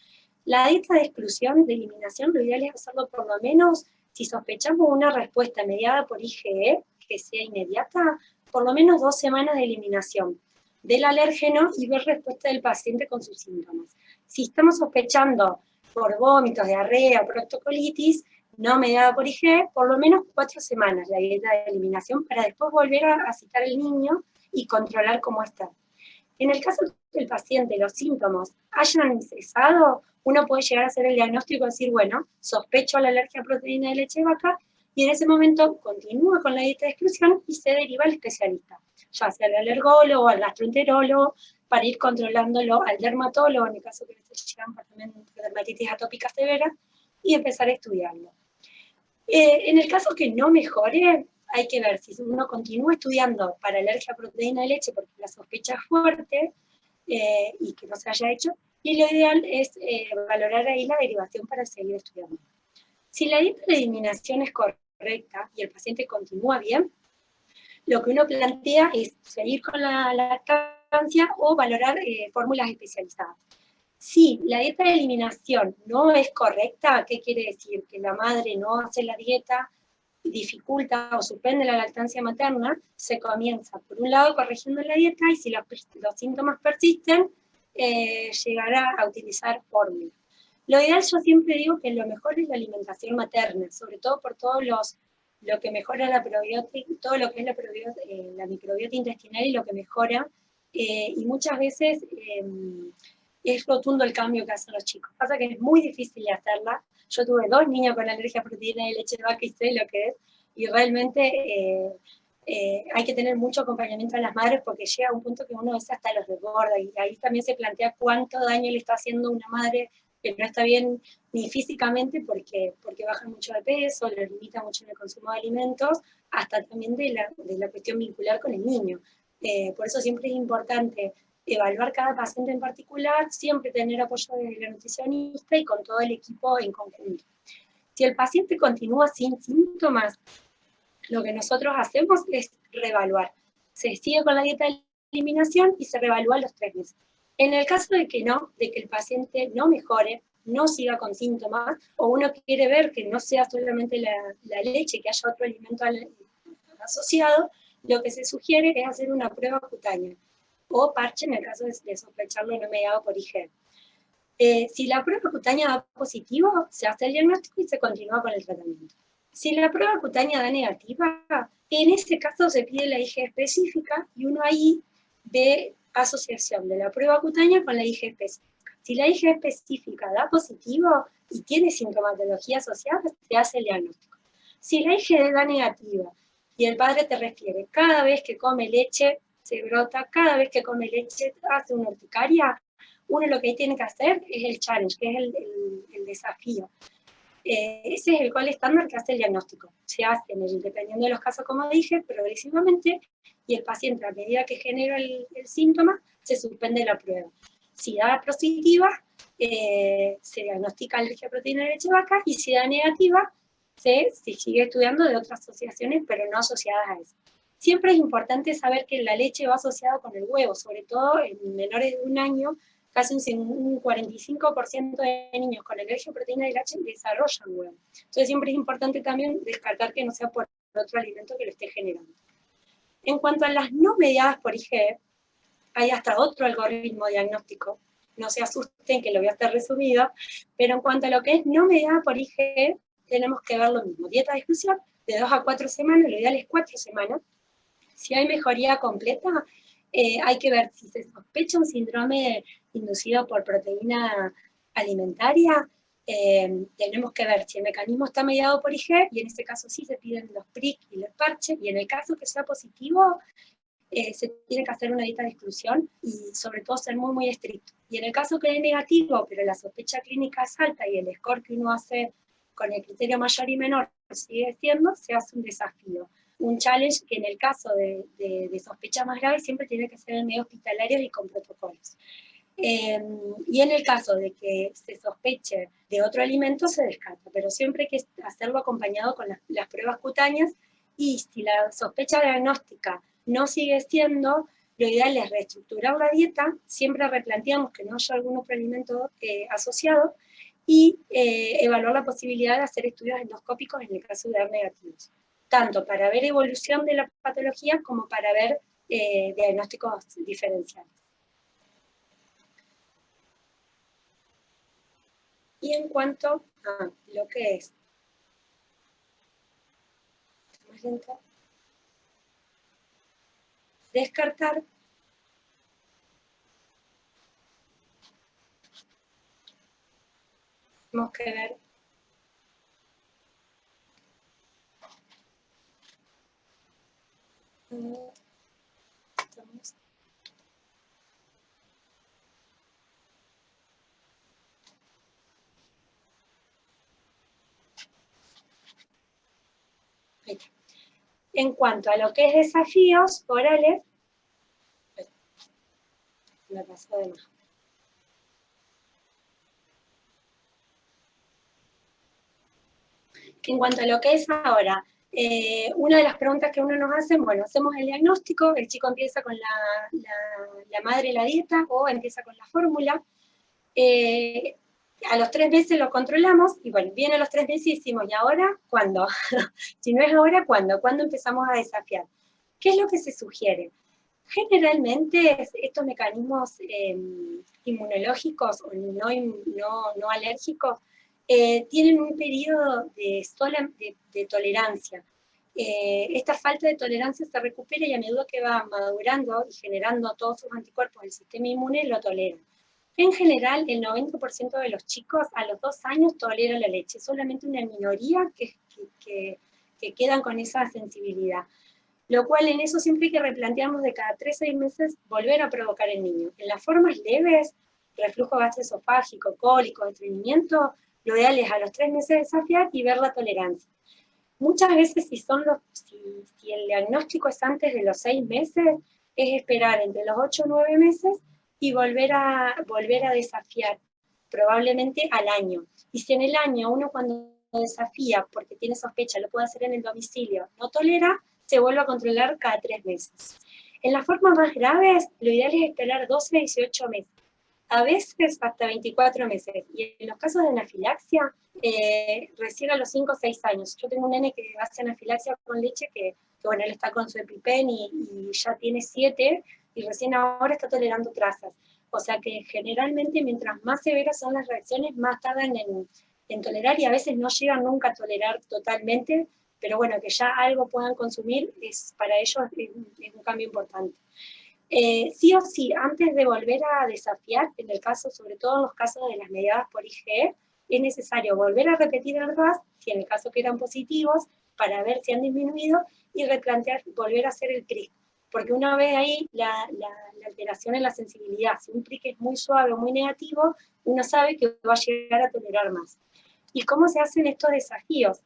La dieta de exclusión, de eliminación, lo ideal es hacerlo por lo menos, si sospechamos una respuesta mediada por IgE, que sea inmediata, por lo menos 2 semanas de eliminación del alérgeno y ver respuesta del paciente con sus síntomas. Si estamos sospechando por vómitos, diarrea o proctocolitis, no mediada por IgE, por lo menos 4 semanas la dieta de eliminación para después volver a citar al niño y controlar cómo está. En el caso que el paciente, los síntomas hayan cesado, uno puede llegar a hacer el diagnóstico y decir, bueno, sospecho la alergia a proteína de leche de vaca, y en ese momento continúa con la dieta de exclusión y se deriva al especialista, ya sea al alergólogo, al gastroenterólogo, para ir controlándolo, al dermatólogo, en el caso que se llegan también dermatitis atópica severa, y empezar a estudiarlo. En el caso que no mejore, hay que ver si uno continúa estudiando para alergia a proteína de leche porque la sospecha es fuerte y que no se haya hecho, y lo ideal es valorar ahí la derivación para seguir estudiando. Si la dieta de eliminación es correcta y el paciente continúa bien, lo que uno plantea es seguir con la lactancia o valorar fórmulas especializadas. Si la dieta de eliminación no es correcta, ¿qué quiere decir? Que la madre no hace la dieta, dificulta o suspende la lactancia materna, se comienza, por un lado, corrigiendo la dieta, y si los síntomas persisten, llegará a utilizar fórmula. Lo ideal, yo siempre digo que lo mejor es la alimentación materna, sobre todo por todos lo que mejora la probiótica, todo lo que es la microbiota intestinal y lo que mejora, y muchas veces es rotundo el cambio que hacen los chicos. Pasa que es muy difícil de hacerla. Yo tuve 2 niños con alergia a proteína de leche de vaca y sé lo que es, y realmente hay que tener mucho acompañamiento a las madres porque llega a un punto que uno a veces hasta los desborda, y ahí también se plantea cuánto daño le está haciendo una madre que no está bien ni físicamente porque baja mucho de peso, le limita mucho en el consumo de alimentos, hasta también de la cuestión vincular con el niño. Por eso siempre es importante evaluar cada paciente en particular, siempre tener apoyo de la nutricionista y con todo el equipo en conjunto. Si el paciente continúa sin síntomas, lo que nosotros hacemos es reevaluar. Se sigue con la dieta de eliminación y se reevalúa a los 3 meses. En el caso de que no, de que el paciente no mejore, no siga con síntomas, o uno quiere ver que no sea solamente la leche, que haya otro alimento asociado, lo que se sugiere es hacer una prueba cutánea, o parche en el caso de sospecharlo no mediado por IgE. Si la prueba cutánea da positivo, se hace el diagnóstico y se continúa con el tratamiento. Si la prueba cutánea da negativa, en este caso se pide la IgE específica y uno ahí ve asociación de la prueba cutánea con la IgE específica. Si la IgE específica da positivo y tiene sintomatología asociada, se hace el diagnóstico. Si la IgE da negativa y el padre te refiere, cada vez que come leche se brota, cada vez que come leche hace una urticaria, uno lo que tiene que hacer es el challenge, que es el desafío. Ese es el cual estándar que hace el diagnóstico. Se hace, dependiendo de los casos, como dije, progresivamente, y el paciente, a medida que genera el síntoma, se suspende la prueba. Si da positiva, se diagnostica alergia a proteína de leche de vaca, y si da negativa, se sigue estudiando de otras asociaciones, pero no asociadas a eso. Siempre es importante saber que la leche va asociada con el huevo, sobre todo en menores de 1 año, casi un 45% de niños con alergia a proteína de leche desarrollan huevo. Entonces siempre es importante también descartar que no sea por otro alimento que lo esté generando. En cuanto a las no mediadas por IgE, hay hasta otro algoritmo diagnóstico, no se asusten que lo voy a estar resumido, pero en cuanto a lo que es no mediada por IgE, tenemos que ver lo mismo. Dieta de exclusión de 2 a 4 semanas, lo ideal es 4 semanas. Si hay mejoría completa, hay que ver si se sospecha un síndrome inducido por proteína alimentaria. Tenemos que ver si el mecanismo está mediado por IgE, y en ese caso sí se piden los PRIC y los parches, y en el caso que sea positivo, se tiene que hacer una dieta de exclusión y sobre todo ser muy, muy estricto. Y en el caso que es negativo, pero la sospecha clínica es alta y el score que uno hace con el criterio mayor y menor sigue siendo, se hace un desafío. Un challenge que en el caso de sospecha más grave siempre tiene que ser en medio hospitalario y con protocolos. Y en el caso de que se sospeche de otro alimento se descarta, pero siempre hay que hacerlo acompañado con las pruebas cutáneas, y si la sospecha diagnóstica no sigue siendo, lo ideal es reestructurar la dieta, siempre replanteamos que no haya algún otro alimento asociado, y evaluar la posibilidad de hacer estudios endoscópicos en el caso de dar negativos, tanto para ver evolución de la patología como para ver diagnósticos diferenciales. Y en cuanto a lo que es más lento, descartar, tenemos que ver en cuanto a lo que es desafíos orales, me pasó de más. En cuanto a lo que es ahora, una de las preguntas que uno nos hace, bueno, hacemos el diagnóstico, el chico empieza con la madre y la dieta, o empieza con la fórmula, a los 3 meses lo controlamos, y bueno, viene a los 3 meses y decimos, ¿y ahora cuándo? Si no es ahora, ¿cuándo? ¿Cuándo empezamos a desafiar? ¿Qué es lo que se sugiere? Generalmente estos mecanismos inmunológicos o no alérgicos tienen un periodo de tolerancia. Esta falta de tolerancia se recupera, y a medida que va madurando y generando todos sus anticuerpos del sistema inmune, lo toleran. En general, el 90% de los chicos a los 2 años toleran la leche, solamente una minoría que quedan con esa sensibilidad. Lo cual en eso siempre hay que replantearnos de cada 3 a 6 meses volver a provocar el niño. En las formas leves, reflujo gastroesofágico, cólicos, estreñimiento, lo ideal es a los 3 meses desafiar y ver la tolerancia. Muchas veces si el diagnóstico es antes de los 6 meses, es esperar entre los 8 o 9 meses y volver a desafiar, probablemente al año. Y si en el año uno cuando desafía, porque tiene sospecha, lo puede hacer en el domicilio, no tolera, se vuelve a controlar cada 3 meses. En las formas más graves, lo ideal es esperar 12 a 18 meses, a veces hasta 24 meses. Y en los casos de anafilaxia, recién a los 5 o 6 años. Yo tengo un nene que hace anafilaxia con leche, que bueno, él está con su EpiPen y ya tiene 7, y recién ahora está tolerando trazas. O sea que generalmente mientras más severas son las reacciones, más tardan en tolerar, y a veces no llegan nunca a tolerar totalmente, pero bueno, que ya algo puedan consumir, para ellos es un cambio importante. Sí o sí, antes de volver a desafiar, en el caso, sobre todo en los casos de las mediadas por IgE, es necesario volver a repetir el RAS, si en el caso que eran positivos, para ver si han disminuido, y replantear, volver a hacer el PRIC, porque una vez ahí la alteración en la sensibilidad, si un PRIC es muy suave o muy negativo, uno sabe que va a llegar a tolerar más. ¿Y cómo se hacen estos desafíos?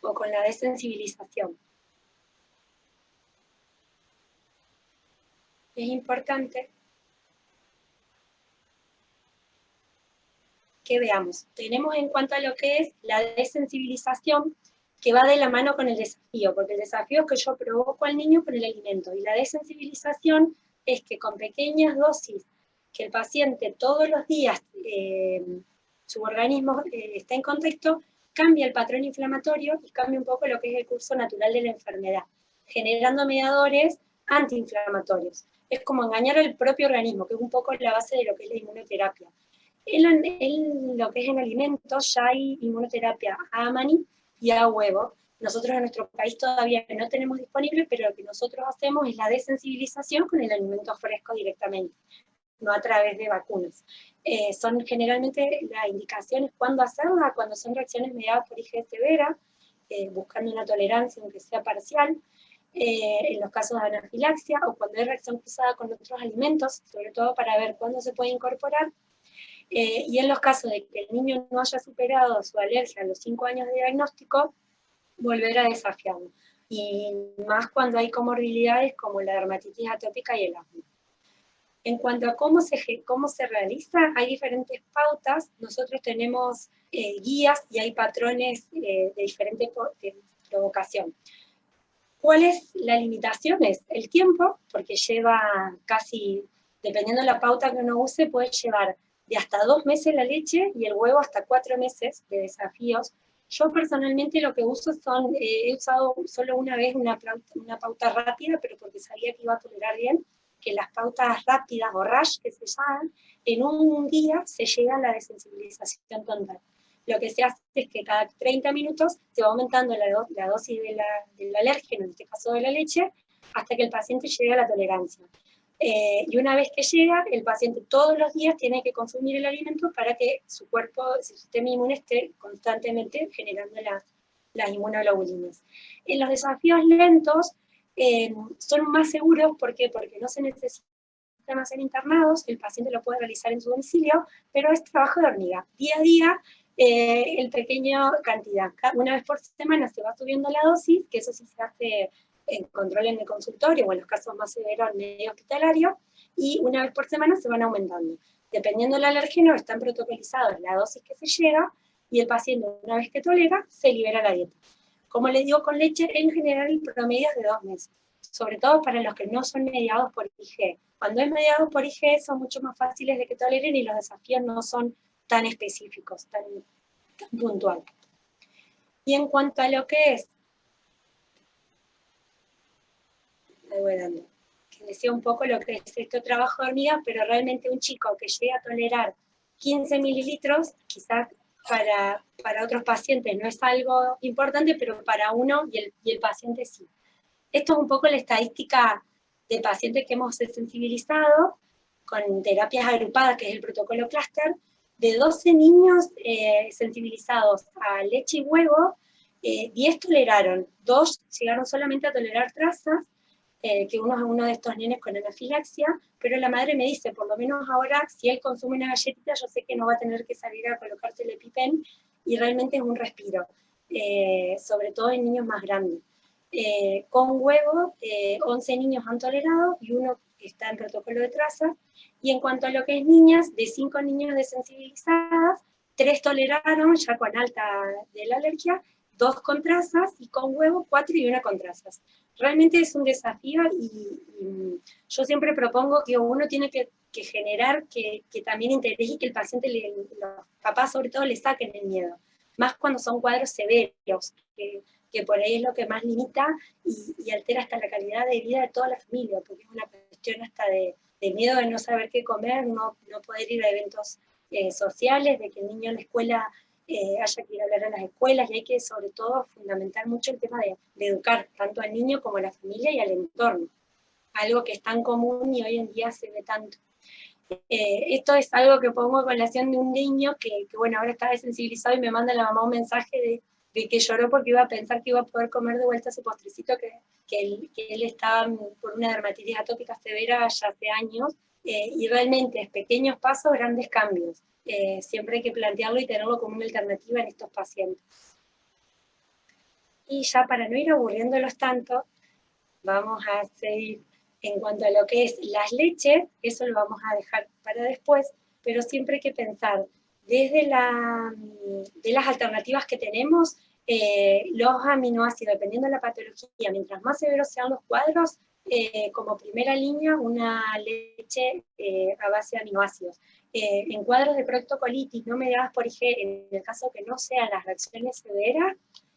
O con la desensibilización. Es importante que veamos. Tenemos en cuanto a lo que es la desensibilización, que va de la mano con el desafío, porque el desafío es que yo provoco al niño con el alimento, y la desensibilización es que con pequeñas dosis, que el paciente todos los días, su organismo está en contexto, cambia el patrón inflamatorio y cambia un poco lo que es el curso natural de la enfermedad, generando mediadores antiinflamatorios. Es como engañar al propio organismo, que es un poco la base de lo que es la inmunoterapia. En lo que es en alimentos ya hay inmunoterapia a maní y a huevo. Nosotros en nuestro país todavía no tenemos disponible, pero lo que nosotros hacemos es la desensibilización con el alimento fresco directamente, no a través de vacunas. Son generalmente las indicaciones cuándo hacerla, cuando son reacciones mediadas por IgE severa, buscando una tolerancia aunque sea parcial, en los casos de anafilaxia, o cuando hay reacción cruzada con otros alimentos, sobre todo para ver cuándo se puede incorporar, y en los casos de que el niño no haya superado su alergia a los 5 años de diagnóstico, volver a desafiarlo. Y más cuando hay comorbilidades como la dermatitis atópica y el asma. En cuanto a cómo se realiza, hay diferentes pautas. Nosotros tenemos guías y hay patrones de diferente provocación. ¿Cuál es la limitación? Es el tiempo, porque lleva casi, dependiendo de la pauta que uno use, puede llevar de hasta 2 meses la leche y el huevo hasta 4 meses de desafíos. Yo personalmente lo que uso son, he usado solo una vez una pauta rápida, pero porque sabía que iba a tolerar bien, que las pautas rápidas o RASH que se llaman, en un día se llega a la desensibilización total. Lo que se hace es que cada 30 minutos se va aumentando la dosis del alérgeno, en este caso de la leche, hasta que el paciente llegue a la tolerancia. Y una vez que llega, el paciente todos los días tiene que consumir el alimento para que su cuerpo, su sistema inmune esté constantemente generando las inmunoglobulinas. En los desafíos lentos son más seguros, ¿por qué? Porque no se necesitan hacer internados, el paciente lo puede realizar en su domicilio, pero es trabajo de hormiga. Día a día, el pequeño cantidad. Una vez por semana se va subiendo la dosis, que eso sí se hace en control en el consultorio, o en los casos más severos en medio hospitalario, y una vez por semana se van aumentando. Dependiendo del alérgeno, están protocolizados la dosis que se llega, y el paciente, una vez que tolera, se libera la dieta. Como les digo, con leche, en general el promedio es de 2 meses, sobre todo para los que no son mediados por IgE. Cuando es mediado por IgE son mucho más fáciles de que toleren y los desafíos no son tan específicos, tan puntual. Y en cuanto a lo que es, que decía un poco lo que es este trabajo de hormiga, pero realmente un chico que llegue a tolerar 15 mililitros, quizás para otros pacientes no es algo importante, pero para uno y el paciente sí. Esto es un poco la estadística de pacientes que hemos sensibilizado con terapias agrupadas, que es el protocolo Cluster. De 12 niños sensibilizados a leche y huevo, 10 toleraron, 2 llegaron solamente a tolerar trazas, que uno es uno de estos nenes con anafilaxia, pero la madre me dice, por lo menos ahora, si él consume una galletita, yo sé que no va a tener que salir a colocarse el EpiPen, y realmente es un respiro, sobre todo en niños más grandes. Con huevo, 11 niños han tolerado, y 1 está en protocolo de trazas. Y en cuanto a lo que es niñas, de 5 niños desensibilizadas, 3 toleraron ya con alta de la alergia, 2 con trazas, y con huevo 4 y 1 con trazas. Realmente es un desafío, y yo siempre propongo que uno tiene que generar que también interese, y que el paciente, los papás sobre todo, le saquen el miedo, más cuando son cuadros severos, que por ahí es lo que más limita y altera hasta la calidad de vida de toda la familia, porque es una cuestión hasta de miedo de no saber qué comer, no poder ir a eventos sociales, de que el niño en la escuela haya que ir a hablar a las escuelas, y hay que sobre todo fundamentar mucho el tema de educar tanto al niño como a la familia y al entorno, algo que es tan común y hoy en día se ve tanto. Esto es algo que pongo en relación de un niño que bueno, ahora está desensibilizado y me manda a la mamá un mensaje de que lloró porque iba a pensar que iba a poder comer de vuelta su postrecito, que él estaba por una dermatitis atópica severa ya hace años, y realmente es pequeños pasos, grandes cambios. Siempre hay que plantearlo y tenerlo como una alternativa en estos pacientes. Y ya para no ir aburriéndolos tanto, vamos a seguir en cuanto a lo que es las leches, eso lo vamos a dejar para después, pero siempre hay que pensar desde de las alternativas que tenemos, los aminoácidos, dependiendo de la patología, mientras más severos sean los cuadros, como primera línea, una leche a base de aminoácidos. En cuadros de proctocolitis no mediadas por IG, en el caso que no sean las reacciones severas,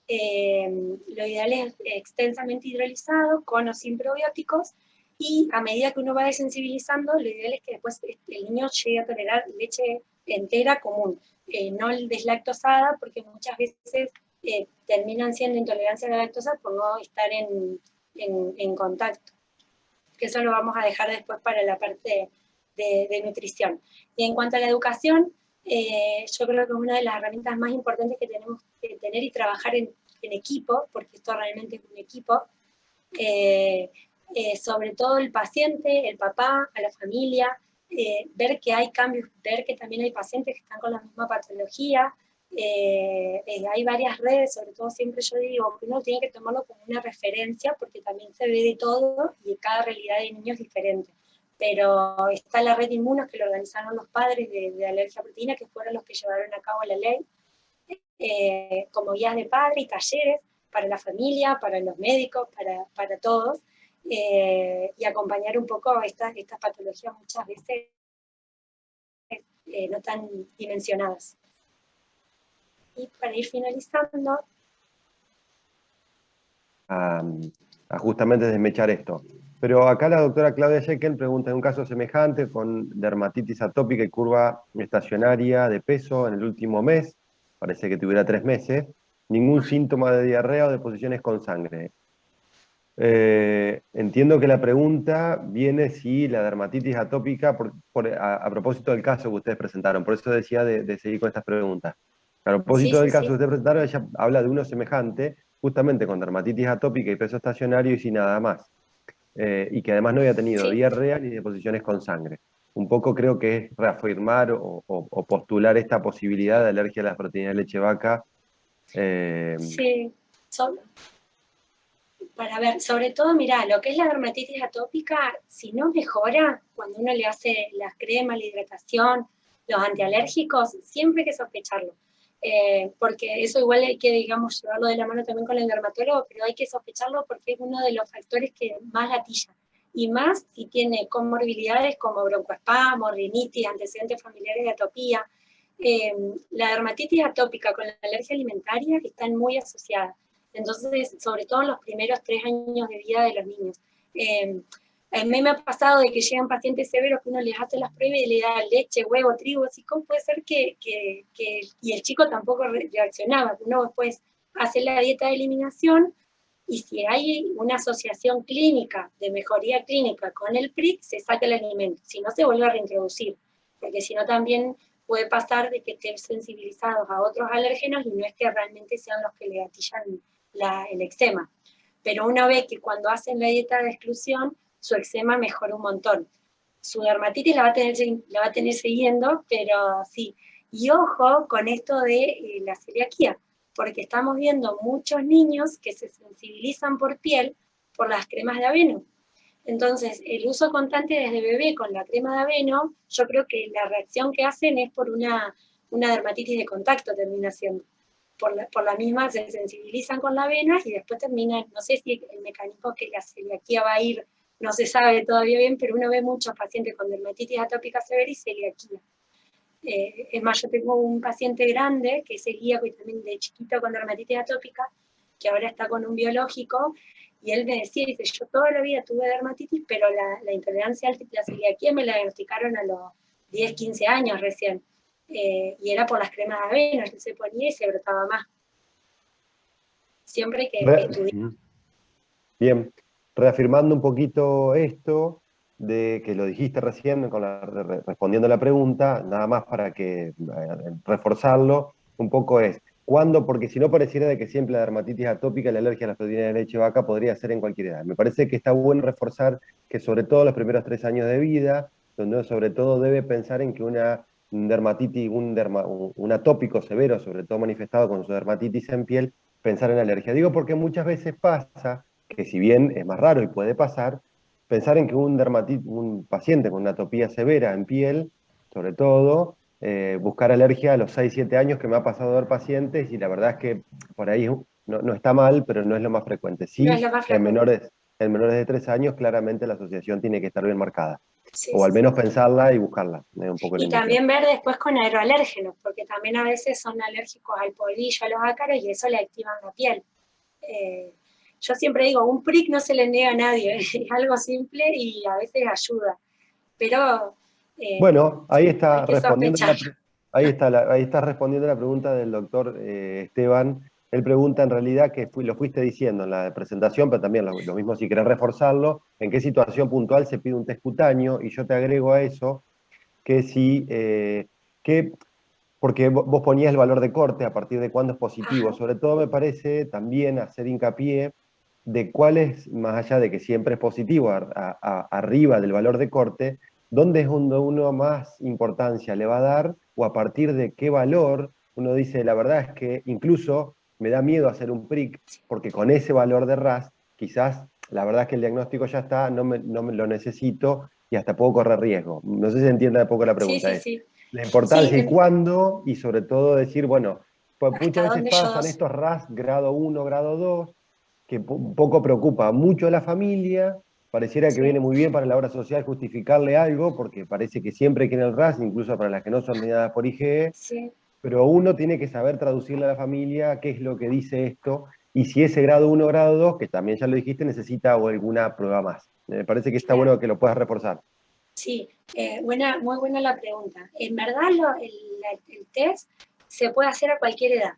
lo ideal es extensamente hidrolizado, con o sin probióticos, y a medida que uno va desensibilizando, lo ideal es que después el niño llegue a tolerar leche entera común, no deslactosada, porque muchas veces terminan siendo intolerancia a la lactosa por no estar en contacto. Que eso lo vamos a dejar después para la parte de nutrición. Y en cuanto a la educación, yo creo que es una de las herramientas más importantes que tenemos que tener y trabajar en equipo, porque esto realmente es un equipo, sobre todo el paciente, el papá, a la familia, ver que hay cambios, ver que también hay pacientes que están con la misma patología, hay varias redes, sobre todo siempre yo digo que uno tiene que tomarlo como una referencia, porque también se ve de todo y cada realidad de niños es diferente. Pero está la red Inmunos, que lo organizaron los padres de alergia a proteína, que fueron los que llevaron a cabo la ley, como guías de padre y talleres para la familia, para los médicos, para todos, y acompañar un poco estas patologías muchas veces no tan dimensionadas. Y para ir finalizando... Justamente desmechar esto. Pero acá la doctora Claudia Jekyll pregunta, en un caso semejante, con dermatitis atópica y curva estacionaria de peso en el último mes, parece que tuviera 3 meses, ningún síntoma de diarrea o deposiciones con sangre. Entiendo que la pregunta viene si la dermatitis atópica, a propósito del caso que ustedes presentaron, por eso decía de seguir con estas preguntas. A propósito del caso que ustedes presentaron, ella habla de uno semejante, justamente con dermatitis atópica y peso estacionario y sin nada más. Y que además no había tenido diarrea ni deposiciones con sangre. Un poco creo que es reafirmar o postular esta posibilidad de alergia a las proteínas de leche vaca. Sí, para ver, sobre todo, mirá, lo que es la dermatitis atópica, si no mejora, cuando uno le hace las cremas, la hidratación, los antialérgicos, siempre hay que sospecharlo. Porque eso igual hay que, digamos, llevarlo de la mano también con el dermatólogo, pero hay que sospecharlo porque es uno de los factores que más gatilla. Y más si tiene comorbilidades como broncoespasmo, rinitis, antecedentes familiares de atopía. La dermatitis atópica con la alergia alimentaria están muy asociadas. Entonces, sobre todo en los primeros 3 años de vida de los niños. A mí me ha pasado de que llegan pacientes severos que uno les hace las pruebas y le da leche, huevo, trigo, así como puede ser y el chico tampoco reaccionaba. Uno después hace la dieta de eliminación y si hay una asociación clínica, de mejoría clínica con el PRIC, se saca el alimento, si no se vuelve a reintroducir, porque si no también puede pasar de que estén sensibilizados a otros alérgenos y no es que realmente sean los que le gatillan el eczema. Pero uno ve que cuando hacen la dieta de exclusión, su eczema mejora un montón. Su dermatitis la va a tener siguiendo, pero sí. Y ojo con esto de la celiaquía, porque estamos viendo muchos niños que se sensibilizan por piel por las cremas de aveno. Entonces, el uso constante desde bebé con la crema de aveno, yo creo que la reacción que hacen es por una dermatitis de contacto, termina siendo. Por la misma se sensibilizan con la avena y después terminan, no sé si el mecanismo que la celiaquía va a ir, no se sabe todavía bien, pero uno ve muchos pacientes con dermatitis atópica severa y celiaquía. Es más, yo tengo un paciente grande que es celíaco y también de chiquito con dermatitis atópica, que ahora está con un biológico, y él me decía, dice, yo toda la vida tuve dermatitis, pero la intolerancia a la celiaquía me la diagnosticaron a los 10, 15 años recién. Y era por las cremas de avena, él se ponía y se brotaba más. Siempre que estudiar. Bien, reafirmando un poquito esto, de que lo dijiste recién, respondiendo a la pregunta, nada más para que reforzarlo, un poco es, ¿cuándo? Porque si no pareciera de que siempre la dermatitis atópica y la alergia a las proteínas de leche vaca podría ser en cualquier edad. Me parece que está bueno reforzar que sobre todo los primeros 3 años de vida, donde uno sobre todo debe pensar en que una dermatitis, un atópico severo, sobre todo manifestado con su dermatitis en piel, pensar en alergia. Digo porque muchas veces pasa que si bien es más raro y puede pasar, pensar en que un paciente con una atopía severa en piel, sobre todo, buscar alergia a los 6, 7 años, que me ha pasado a ver pacientes, y la verdad es que por ahí no está mal, pero no es lo más frecuente. Sí, No es lo más frecuente. en menores de 3 años, claramente la asociación tiene que estar bien marcada. Sí, O al sí, menos sí. pensarla y buscarla. Un poco la Y también ver después con aeroalérgenos, porque también a veces son alérgicos al polvillo, a los ácaros, y eso le activan la piel. Yo siempre digo, un prick no se le niega a nadie, es algo simple y a veces ayuda. Pero bueno, ahí está hay que respondiendo sospechar. ahí está respondiendo la pregunta del doctor Esteban. Él pregunta en realidad, que lo fuiste diciendo en la presentación, pero también lo mismo si querés reforzarlo, en qué situación puntual se pide un test cutáneo, y yo te agrego a eso que si, porque vos ponías el valor de corte, a partir de cuándo es positivo. Ajá. Sobre todo me parece también hacer hincapié de cuál es, más allá de que siempre es positivo, arriba del valor de corte, dónde es donde uno más importancia le va a dar, o a partir de qué valor uno dice, la verdad es que incluso me da miedo hacer un prick, porque con ese valor de RAS, quizás la verdad es que el diagnóstico ya está, no me lo necesito y hasta puedo correr riesgo. No sé si se entiende de poco la Sí, pregunta. sí, Es sí. la Sí, importancia y cuándo, y sobre todo decir, bueno, pues muchas hasta veces dónde yo pasan estos RAS grado 1, grado 2, que un poco preocupa mucho a la familia, pareciera que viene sí, muy bien para la obra social justificarle algo, porque parece que siempre quiere el RAS, incluso para las que no son mediadas por IgE, sí. pero uno tiene que saber traducirle a la familia qué es lo que dice esto, y si ese grado 1, grado 2, que también ya lo dijiste, necesita o alguna prueba más. Me parece que está Claro. bueno que lo puedas reforzar. Sí, muy buena la pregunta. En verdad el test se puede hacer a cualquier edad.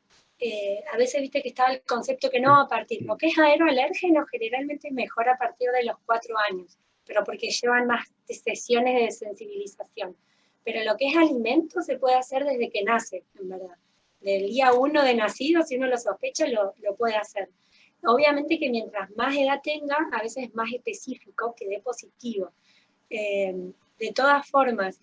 A veces viste que estaba el concepto que no, a partir, lo que es aeroalérgeno generalmente es mejor a partir de los 4 años, pero porque llevan más sesiones de sensibilización. Pero lo que es alimento se puede hacer desde que nace, en verdad. Del día 1 de nacido, si uno lo sospecha, lo puede hacer. Obviamente que mientras más edad tenga, a veces es más específico que dé positivo. De todas formas,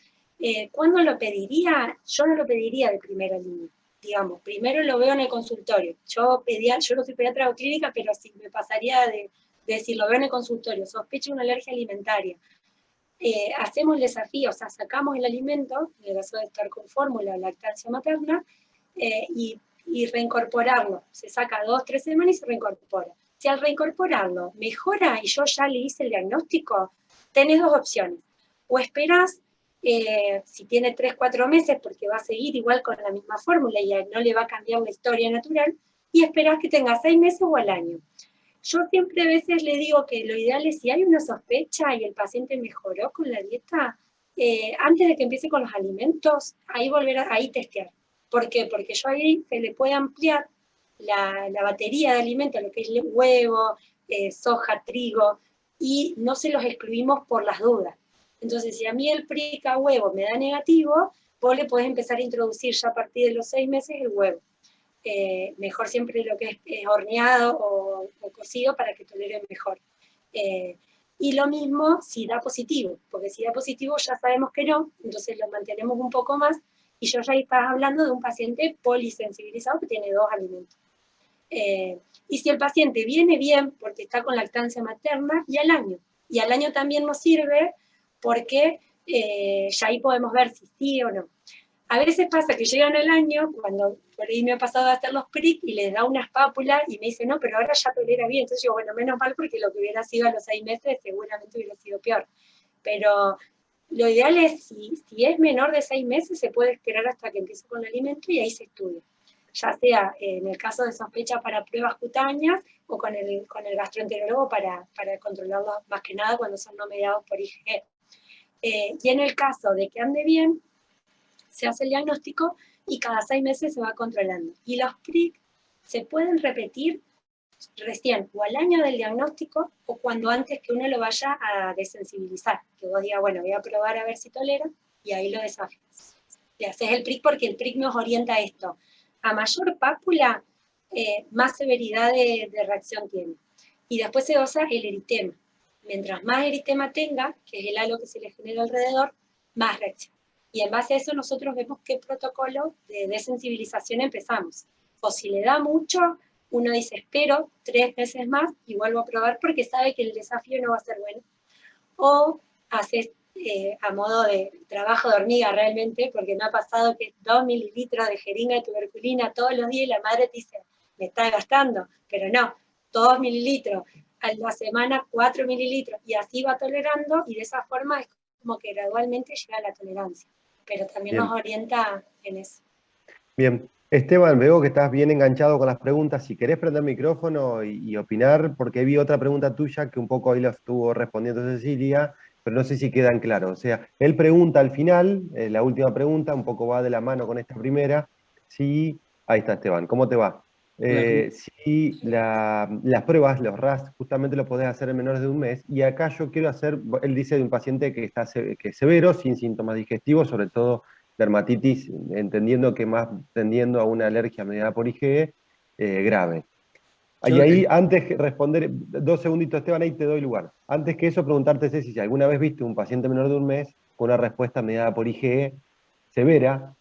¿cuándo lo pediría? Yo no lo pediría de primera línea, digamos, primero lo veo en el consultorio. Yo no soy pediatra o clínica, pero sí me pasaría de decir, lo veo en el consultorio, sospecho una alergia alimentaria. Hacemos el desafío, o sea, sacamos el alimento, en el caso de estar con fórmula o lactancia materna, y reincorporarlo. Se saca 2, 3 semanas y se reincorpora. Si al reincorporarlo mejora y yo ya le hice el diagnóstico, tenés 2 opciones. O esperás, si tiene 3, 4 meses, porque va a seguir igual con la misma fórmula y no le va a cambiar la historia natural, y esperás que tenga 6 meses o al año. Yo siempre a veces le digo que lo ideal es, si hay una sospecha y el paciente mejoró con la dieta, antes de que empiece con los alimentos, ahí testear. ¿Por qué? Porque yo ahí se le puede ampliar la batería de alimentos, lo que es huevo, soja, trigo, y no se los excluimos por las dudas. Entonces, si a mí el prick a huevo me da negativo, vos le podés empezar a introducir ya a partir de los 6 meses el huevo. Mejor siempre lo que es horneado o cocido para que tolere mejor. Y lo mismo si da positivo, porque si da positivo ya sabemos que no, entonces lo mantenemos un poco más, y yo ya estaba hablando de un paciente polisensibilizado que tiene 2 alimentos. Y si el paciente viene bien porque está con lactancia materna, y al año también nos sirve porque ya ahí podemos ver si sí o no. A veces pasa que llegan al año, cuando por ahí me ha pasado a hacer los prick y les da unas pápulas y me dice, no, pero ahora ya tolera bien. Entonces digo, bueno, menos mal, porque lo que hubiera sido a los 6 meses seguramente hubiera sido peor. Pero lo ideal es, si es menor de 6 meses, se puede esperar hasta que empiece con el alimento y ahí se estudia. Ya sea en el caso de sospecha para pruebas cutáneas o con el gastroenterólogo para controlarlo más que nada cuando son no mediados por IgE. Y en el caso de que ande bien, se hace el diagnóstico y cada 6 meses se va controlando. Y los prick se pueden repetir recién o al año del diagnóstico o cuando antes que uno lo vaya a desensibilizar, que vos digas, bueno, voy a probar a ver si tolera, y ahí lo desafías. Le haces el prick porque el prick nos orienta a esto. A mayor pápula, más severidad de reacción tiene. Y después se dosa el eritema. Mientras más eritema tenga, que es el halo que se le genera alrededor, más reacción. Y en base a eso nosotros vemos qué protocolo de desensibilización empezamos. O si le da mucho, uno dice, espero 3 meses más y vuelvo a probar porque sabe que el desafío no va a ser bueno. O haces a modo de trabajo de hormiga realmente, porque me ha pasado que 2 mililitros de jeringa de tuberculina todos los días y la madre te dice, me está gastando, pero no, 2 mililitros, a la semana 4 mililitros, y así va tolerando, y de esa forma es como que gradualmente llega a la tolerancia, pero también Bien. nos orienta en eso. Bien. Esteban, veo que estás bien enganchado con las preguntas. Si querés prender el micrófono y opinar, porque vi otra pregunta tuya que un poco ahí la estuvo respondiendo Cecilia, pero no sé si quedan claros. O sea, él pregunta al final, la última pregunta, un poco va de la mano con esta primera, si, ahí está Esteban, ¿cómo te va? Si las pruebas, los RAS, justamente lo podés hacer en menores de un mes, y acá yo quiero hacer, él dice de un paciente que es severo, sin síntomas digestivos, sobre todo dermatitis, entendiendo que más tendiendo a una alergia mediada por IgE grave. Y ahí, antes de responder, 2 segunditos, Esteban, ahí te doy lugar. Antes que eso, preguntarte, Ceci, si alguna vez viste un paciente menor de un mes con una respuesta mediada por IgE severa.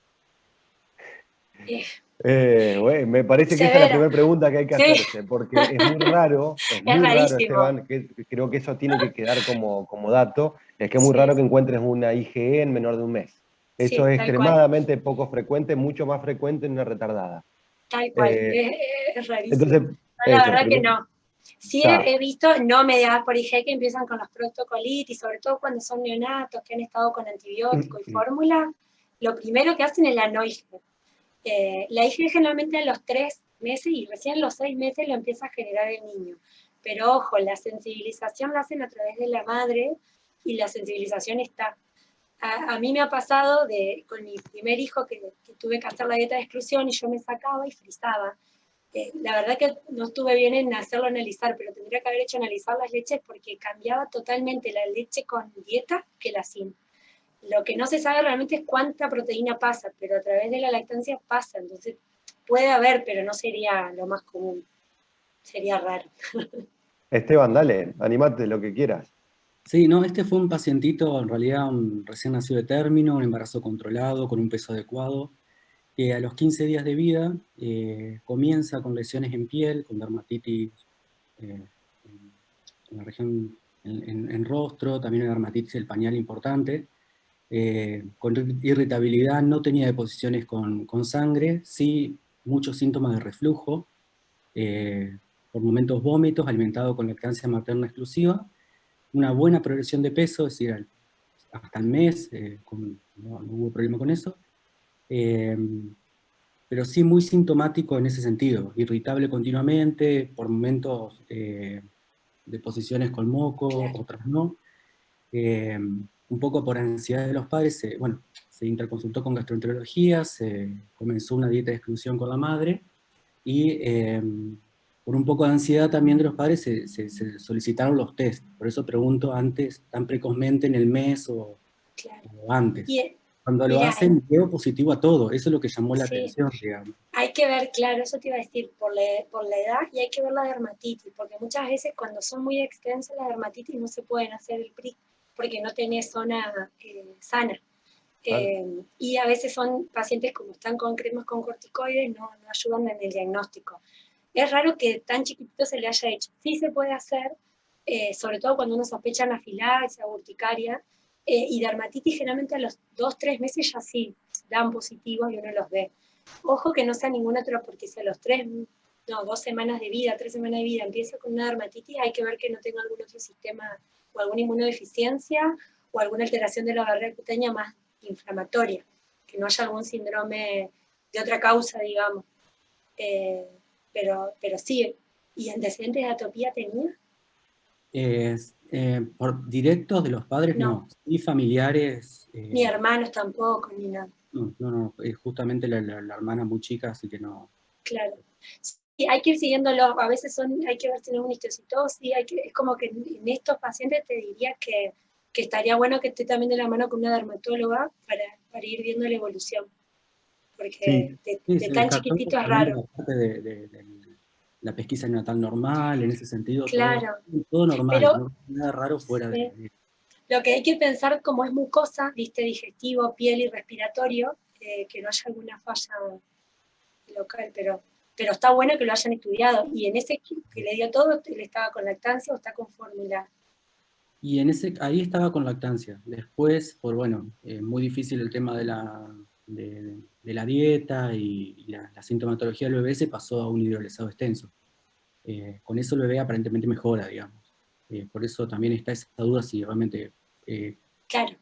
Bueno, me parece que esa es la primera pregunta que hay que hacerse, porque es muy raro, Esteban, que creo que eso tiene que quedar como dato, es que es muy raro que encuentres una IgE en menor de un mes. Eso es extremadamente poco frecuente, mucho más frecuente en una retardada. Tal cual, es rarísimo. Entonces, la verdad que no. Sí he visto no mediadas por IgE que empiezan con los proctocolitis, sobre todo cuando son neonatos que han estado con antibióticos y fórmula, lo primero que hacen es la no IgE. La IgE generalmente a los 3 meses y recién a los 6 meses lo empieza a generar el niño. Pero ojo, la sensibilización la hacen a través de la madre y la sensibilización está. A mí me ha pasado con mi primer hijo que tuve que hacer la dieta de exclusión y yo me sacaba y frizaba. La verdad que no estuve bien en hacerlo analizar, pero tendría que haber hecho analizar las leches porque cambiaba totalmente la leche con dieta que la sin. Lo que no se sabe realmente es cuánta proteína pasa, pero a través de la lactancia pasa, entonces puede haber, pero no sería lo más común, sería raro. Esteban, dale, animate, lo que quieras. Sí, no, este fue un pacientito, en realidad un recién nacido de término, un embarazo controlado, con un peso adecuado, que a los 15 días de vida comienza con lesiones en piel, con dermatitis en la región, en rostro, también una dermatitis del pañal importante, con irritabilidad, no tenía deposiciones con sangre, sí muchos síntomas de reflujo, por momentos vómitos, alimentado con lactancia materna exclusiva, una buena progresión de peso, es decir, hasta el mes, no hubo problema con eso, pero sí muy sintomático en ese sentido, irritable continuamente, por momentos deposiciones con moco, otras no, un poco por ansiedad de los padres, se interconsultó con gastroenterología, se comenzó una dieta de exclusión con la madre, y por un poco de ansiedad también de los padres se solicitaron los test. Por eso pregunto antes, tan precozmente en el mes o antes. Cuando lo hacen, veo positivo a todo. Eso es lo que llamó la atención, digamos. Hay que ver, claro, eso te iba a decir, por la edad, y hay que ver la dermatitis, porque muchas veces cuando son muy extensas las dermatitis no se pueden hacer el prick, porque no tenés zona sana. Claro. Y a veces son pacientes como están con cremas con corticoides, no ayudan en el diagnóstico. Es raro que tan chiquitito se le haya hecho. Sí se puede hacer, sobre todo cuando uno sospecha anafilaxia o urticaria, y dermatitis generalmente a los 2-3 meses ya sí dan positivos y uno los ve. Ojo que no sea ningún otro, porque si a los 2 semanas de vida, 3 semanas de vida empieza con una dermatitis, hay que ver que no tenga algún otro sistema o alguna inmunodeficiencia o alguna alteración de la barrera cutánea más inflamatoria, que no haya algún síndrome de otra causa, digamos. Pero sí, ¿y antecedentes de atopía tenía? Por directos de los padres, no. Ni familiares. Ni hermanos tampoco, ni nada. No, justamente la hermana muy chica, así que no. Claro. Sí, hay que ir siguiéndolo, a veces hay que ver si no es una histocitosis, es como que en estos pacientes te diría que estaría bueno que esté también de la mano con una dermatóloga para ir viendo la evolución, porque de tan chiquitito es raro. Parte de la pesquisa neonatal normal, en ese sentido, claro. todo normal, pero, no nada raro fuera de... Lo que hay que pensar, como es mucosa, viste, digestivo, piel y respiratorio, que no haya alguna falla local, pero está bueno que lo hayan estudiado, y en ese que le dio todo, él estaba con lactancia o está con fórmula. Y ahí estaba con lactancia. Después, muy difícil el tema de la dieta y la sintomatología del bebé se pasó a un hidrolizado extenso. Con eso el bebé aparentemente mejora, digamos. Por eso también está esa duda si realmente Claro.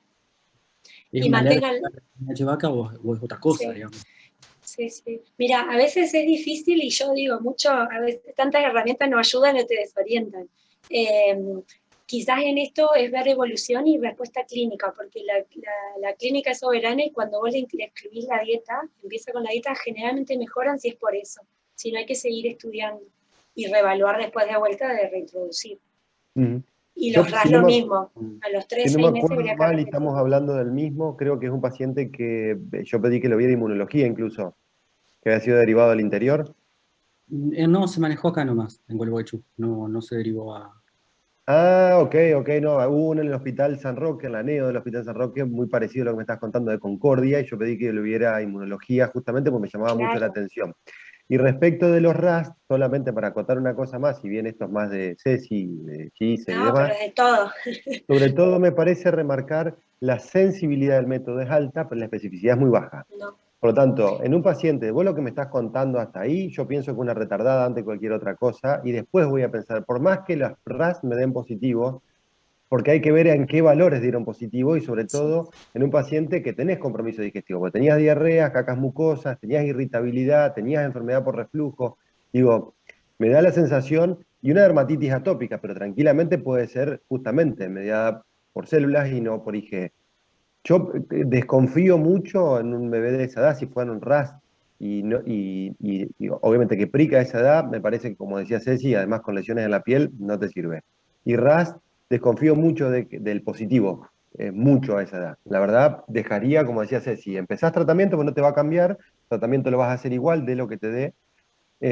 es Y una alergia mantengan... a la leche de vaca o es otra cosa, Sí. digamos. Sí, sí. Mira, a veces es difícil y yo digo mucho, a veces tantas herramientas no ayudan o te desorientan. Quizás en esto es ver evolución y respuesta clínica, porque la clínica es soberana y cuando vos le escribís la dieta, empieza con la dieta, generalmente mejoran si es por eso. Si no, hay que seguir estudiando y reevaluar después de vuelta de reintroducir. Y Yo, los RAS lo mismo, a los 3, si no 6 me meses acuerdo habría que mal y repetir. estamos hablando del mismo, creo que es un paciente que yo pedí que lo viera inmunología incluso, que había sido derivado del interior. No, se manejó acá nomás, en Gualeguaychú. No se derivó a... Ah, ok, no, hubo uno en el Hospital San Roque, en la NEO del Hospital San Roque, muy parecido a lo que me estás contando de Concordia, y yo pedí que lo viera inmunología justamente porque me llamaba mucho la Claro. atención. Y respecto de los RAS, solamente para acotar una cosa más, si bien esto es más de Ceci, de Gise y No, demás, pero de todo. sobre todo me parece remarcar la sensibilidad del método es alta, pero la especificidad es muy baja. No. Por lo tanto, en un paciente, vos lo que me estás contando hasta ahí, yo pienso que una retardada antes de cualquier otra cosa, y después voy a pensar, por más que las RAS me den positivo, porque hay que ver en qué valores dieron positivo, y sobre todo en un paciente que tenés compromiso digestivo, porque tenías diarrea, cacas mucosas, tenías irritabilidad, tenías enfermedad por reflujo. Digo, me da la sensación, y una dermatitis atópica, pero tranquilamente puede ser justamente mediada por células y no por IgE. Yo desconfío mucho en un bebé de esa edad, si fuera un RAS, y obviamente que prica a esa edad, me parece que, como decía Ceci, además con lesiones en la piel, no te sirve. Y RAS, desconfío mucho del positivo, mucho a esa edad. La verdad, dejaría, como decía Ceci, empezás tratamiento, pues no te va a cambiar, tratamiento lo vas a hacer igual de lo que te dé.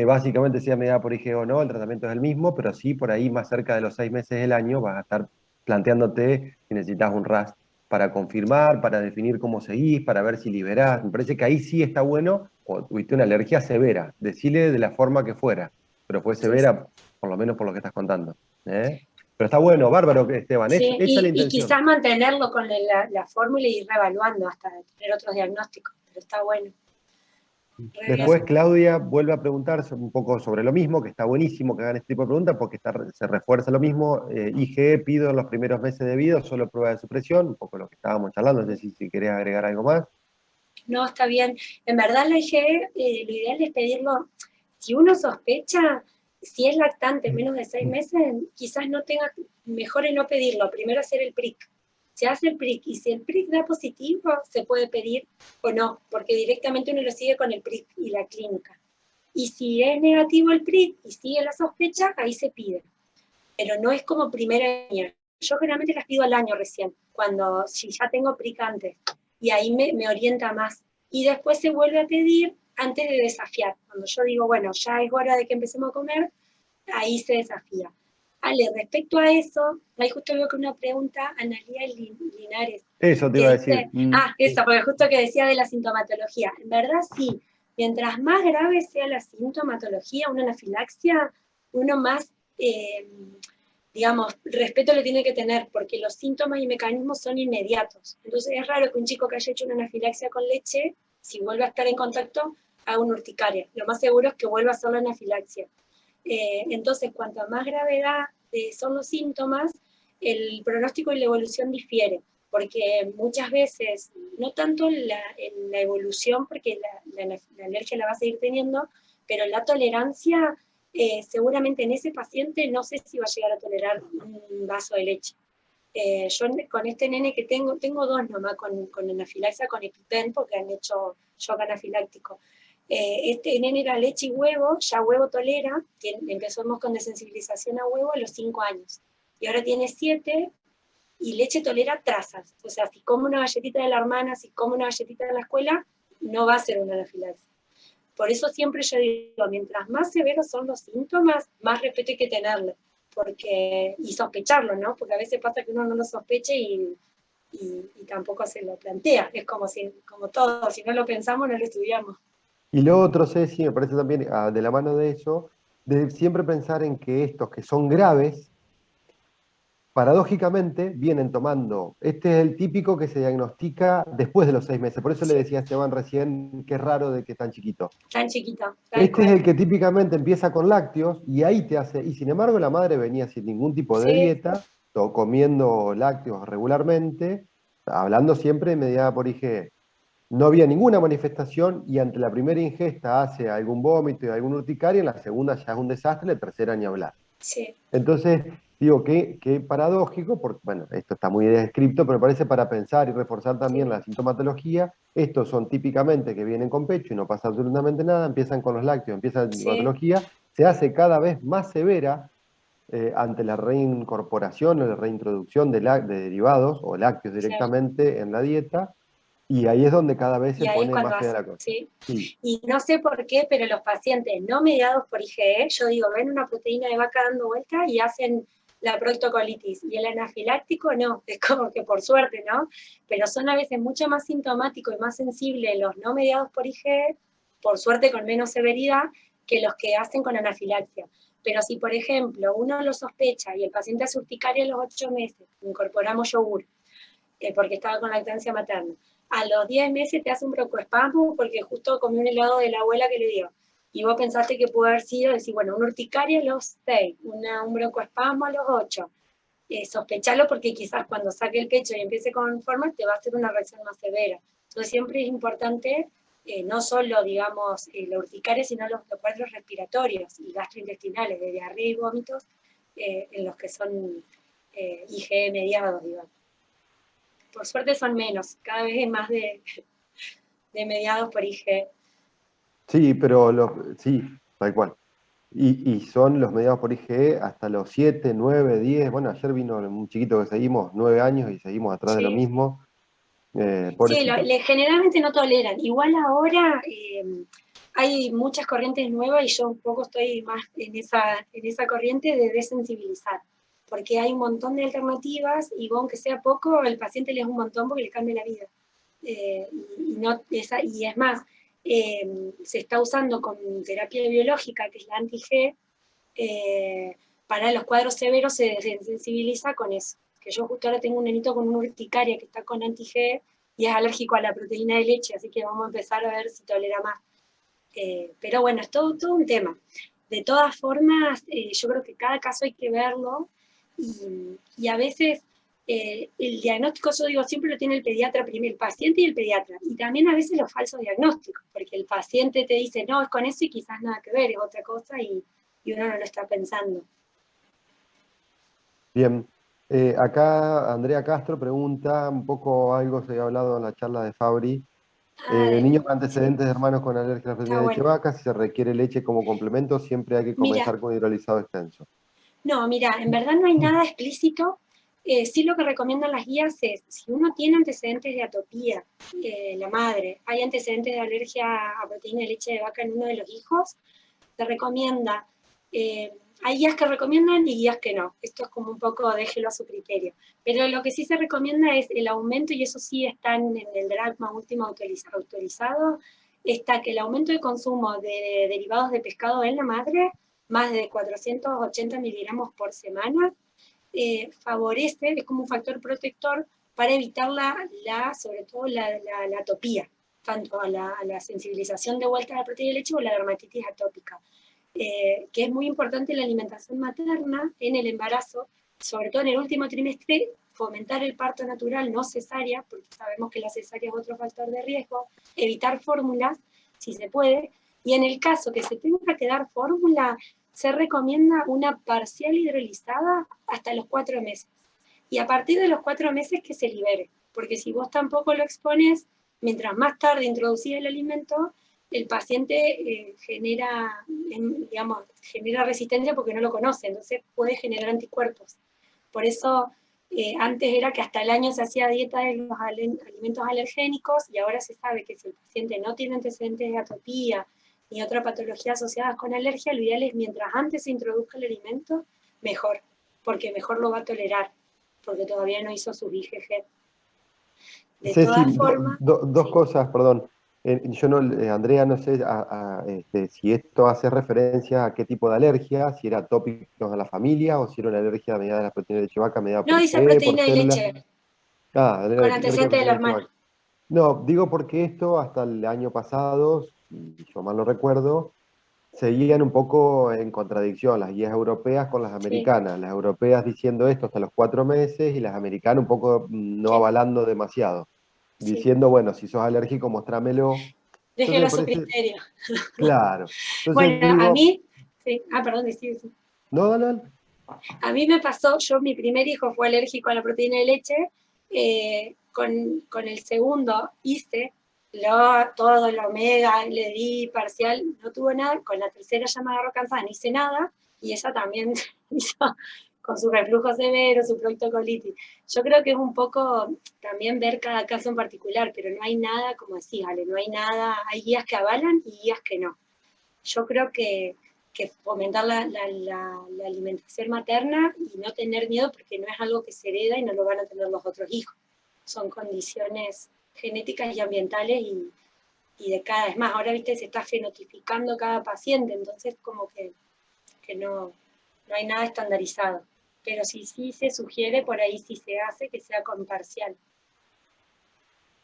Básicamente, sea mediada por IgE o no, el tratamiento es el mismo, pero sí por ahí más cerca de los 6 meses del año vas a estar planteándote si necesitas un RAS para confirmar, para definir cómo seguís, para ver si liberás. Me parece que ahí sí está bueno, o tuviste una alergia severa, decile de la forma que fuera, pero fue severa, por lo menos por lo que estás contando. ¿Eh? Pero está bueno, bárbaro, Esteban, esa Sí, es la y intención. quizás mantenerlo con la fórmula y ir reevaluando hasta tener otros diagnósticos, pero está bueno. Después Claudia vuelve a preguntar un poco sobre lo mismo, que está buenísimo que hagan este tipo de preguntas porque se refuerza lo mismo. IgE pido en los primeros meses de vida, solo prueba de supresión, un poco lo que estábamos charlando, no sé si querés agregar algo más. No, está bien. En verdad la IgE, lo ideal es pedirlo, si uno sospecha, si es lactante menos de 6 meses, quizás no tenga, mejor es no pedirlo, primero hacer el PRIC. Se hace el PRIC y si el PRIC da positivo, se puede pedir o no, porque directamente uno lo sigue con el PRIC y la clínica. Y si es negativo el PRIC y sigue la sospecha, ahí se pide. Pero no es como primer año. Yo generalmente las pido al año recién, si ya tengo PRIC antes, y ahí me orienta más. Y después se vuelve a pedir antes de desafiar. Cuando yo digo, bueno, ya es hora de que empecemos a comer, ahí se desafía. Ale, respecto a eso, ahí justo veo que una pregunta, Analía Linares, Eso te que iba a decir. dice, eso, porque justo que decía de la sintomatología. En verdad sí, mientras más grave sea la sintomatología, una anafilaxia, uno más, digamos, respeto le tiene que tener, porque los síntomas y mecanismos son inmediatos. Entonces es raro que un chico que haya hecho una anafilaxia con leche, si vuelve a estar en contacto, haga una urticaria. Lo más seguro es que vuelva a hacer la anafilaxia. Entonces, cuanto más gravedad son los síntomas, el pronóstico y la evolución difiere, porque muchas veces, no tanto en la evolución, porque la alergia la va a seguir teniendo, pero la tolerancia, seguramente en ese paciente no sé si va a llegar a tolerar un vaso de leche. Yo con este nene que tengo dos nomás con anafilaxia, con EpiPen, porque han hecho shock anafiláctico. Este nene era leche y huevo, ya huevo tolera, empezamos con desensibilización a huevo a los 5 años, y ahora tiene 7, y leche tolera trazas, o sea, si come una galletita de la hermana, si come una galletita de la escuela, no va a ser una anafilaxia. Por eso siempre yo digo, mientras más severos son los síntomas, más respeto hay que tenerle, y sospecharlo, ¿no? Porque a veces pasa que uno no lo sospeche y tampoco se lo plantea, es como todo, si no lo pensamos, no lo estudiamos. Y lo otro, Ceci, me parece también de la mano de eso, de siempre pensar en que estos que son graves, paradójicamente vienen tomando, este es el típico que se diagnostica después de los 6 meses, por eso le decía a Esteban recién que es raro de que tan chiquito. Tan chiquito. Tal Este es cual. el que típicamente empieza con lácteos y ahí te hace, y sin embargo la madre venía sin ningún tipo de Sí. dieta, comiendo lácteos regularmente, hablando siempre de mediada por IgE. No había ninguna manifestación y ante la primera ingesta hace algún vómito y alguna urticaria, en la segunda ya es un desastre, la tercera ni hablar. Sí. Entonces, digo que paradójico, porque bueno, esto está muy descripto, pero parece para pensar y reforzar también Sí. la sintomatología. Estos son típicamente que vienen con pecho y no pasa absolutamente nada, empiezan con los lácteos, empieza la Sí. sintomatología, se hace cada vez más severa ante la reincorporación o la reintroducción de derivados o lácteos directamente en la dieta, y ahí es donde cada vez Y se ahí es pone cuando más fea hace, la cosa. ¿sí? Sí. Y no sé por qué, pero los pacientes no mediados por IgE, yo digo, ven una proteína de vaca dando vuelta y hacen la proctocolitis. Y el anafiláctico no, es como que por suerte, ¿no? Pero son a veces mucho más sintomáticos y más sensibles los no mediados por IgE, por suerte con menos severidad, que los que hacen con anafilaxia. Pero si, por ejemplo, uno lo sospecha y el paciente hace urticaria a los 8 meses, incorporamos yogur, porque estaba con lactancia materna. A los 10 meses te hace un broncoespasmo porque justo comió un helado de la abuela que le dio. Y vos pensaste que pudo haber sido, decir, bueno, una urticaria a los 6, un broncoespasmo a los 8. Sospechalo porque quizás cuando saque el pecho y empiece con formas te va a hacer una reacción más severa. Entonces siempre es importante no solo, digamos, la urticaria, sino los cuadros respiratorios y gastrointestinales, de diarrea y vómitos, en los que son IgE mediados, digamos. Por suerte son menos, cada vez es más de mediados por IgE. Sí, pero sí, tal cual. Y son los mediados por IgE hasta los 7, 9, 10. Bueno, ayer vino un chiquito que seguimos 9 años y seguimos atrás de lo Sí, mismo. sí Pobrecito. generalmente no toleran. Igual ahora hay muchas corrientes nuevas y yo un poco estoy más en esa corriente de desensibilizar. Porque hay un montón de alternativas y aunque sea poco, el paciente le es un montón porque le cambia la vida. Y es más, se está usando con terapia biológica, que es la anti-G, para los cuadros severos se desensibiliza con eso. Que yo justo ahora tengo un nenito con una urticaria que está con anti-G y es alérgico a la proteína de leche, así que vamos a empezar a ver si tolera más. Pero bueno, es todo un tema. De todas formas, yo creo que cada caso hay que verlo y a veces el diagnóstico, yo digo, siempre lo tiene el pediatra primero, el paciente y el pediatra. Y también a veces los falsos diagnósticos, porque el paciente te dice, no, es con eso y quizás nada que ver, es otra cosa y uno no lo está pensando. Bien. Acá Andrea Castro pregunta un poco algo se había hablado en la charla de Fabri. Niños con antecedentes de hermanos con alergia a la proteína Está de leche bueno. vaca, si se requiere leche como complemento, siempre hay que Mira, comenzar con hidrolizado extenso. no, mira, en verdad no hay nada explícito. Sí lo que recomiendan las guías es, si uno tiene antecedentes de atopía, la madre, hay antecedentes de alergia a proteína de leche de vaca en uno de los hijos, se recomienda, hay guías que recomiendan y guías que no. Esto es como un poco déjelo a su criterio. Pero lo que sí se recomienda es el aumento, y eso sí está en el DRACMA último autorizado, está que el aumento de consumo de derivados de pescado en la madre, más de 480 miligramos por semana, favorece, es como un factor protector para evitar sobre todo la atopía, tanto a la sensibilización de vuelta a la proteína de leche o la dermatitis atópica. Que es muy importante la alimentación materna en el embarazo, sobre todo en el último trimestre, fomentar el parto natural, no cesárea, porque sabemos que la cesárea es otro factor de riesgo, evitar fórmulas, si se puede, y en el caso que se tenga que dar fórmula, se recomienda una parcial hidrolizada hasta los 4 meses. Y a partir de los 4 meses que se libere, porque si vos tampoco lo expones, mientras más tarde introducís el alimento, el paciente genera resistencia porque no lo conoce, entonces puede generar anticuerpos. Por eso antes era que hasta el año se hacía dieta de los alimentos alergénicos y ahora se sabe que si el paciente no tiene antecedentes de atopía ni otra patología asociada con alergia, lo ideal es mientras antes se introduzca el alimento, mejor, porque mejor lo va a tolerar, porque todavía no hizo sus IgG. De Ceci, todas formas, dos sí. cosas, perdón. Yo no, Andrea, no sé si esto hace referencia a qué tipo de alergia, si era tópicos de la familia o si era una alergia mediada de las proteínas de leche vaca, mediada No por dice qué, por proteína de células. leche, Alergia con a antecedente de la proteína de leche hermana. vaca. No, digo porque esto hasta el año pasado, si yo mal no recuerdo, seguían un poco en contradicción las guías europeas con las Sí, americanas. Las europeas diciendo esto hasta los 4 meses y las americanas un poco no sí, avalando demasiado. sí. Diciendo, bueno, si sos alérgico, mostrámelo. Entonces Déjelo me a su parece, criterio. claro. Entonces Bueno, a digo, mí, sí, perdón, sí. no, dale, dale. A mí me pasó, mi primer hijo fue alérgico a la proteína de leche, con el segundo hice todo el omega, le di parcial, no tuvo nada, con la tercera ya me agarró cansada, no hice nada, y ella también hizo con su reflujo severo, su proctocolitis. Yo creo que es un poco también ver cada caso en particular, pero no hay nada, como decís, Ale, no hay nada, hay guías que avalan y guías que no. Yo creo que fomentar la alimentación materna y no tener miedo porque no es algo que se hereda y no lo van a tener los otros hijos. Son condiciones genéticas y ambientales y de cada vez más. Ahora, viste, se está fenotificando cada paciente, entonces como que no hay nada estandarizado. Pero sí se sugiere, por ahí sí se hace, que sea con parcial.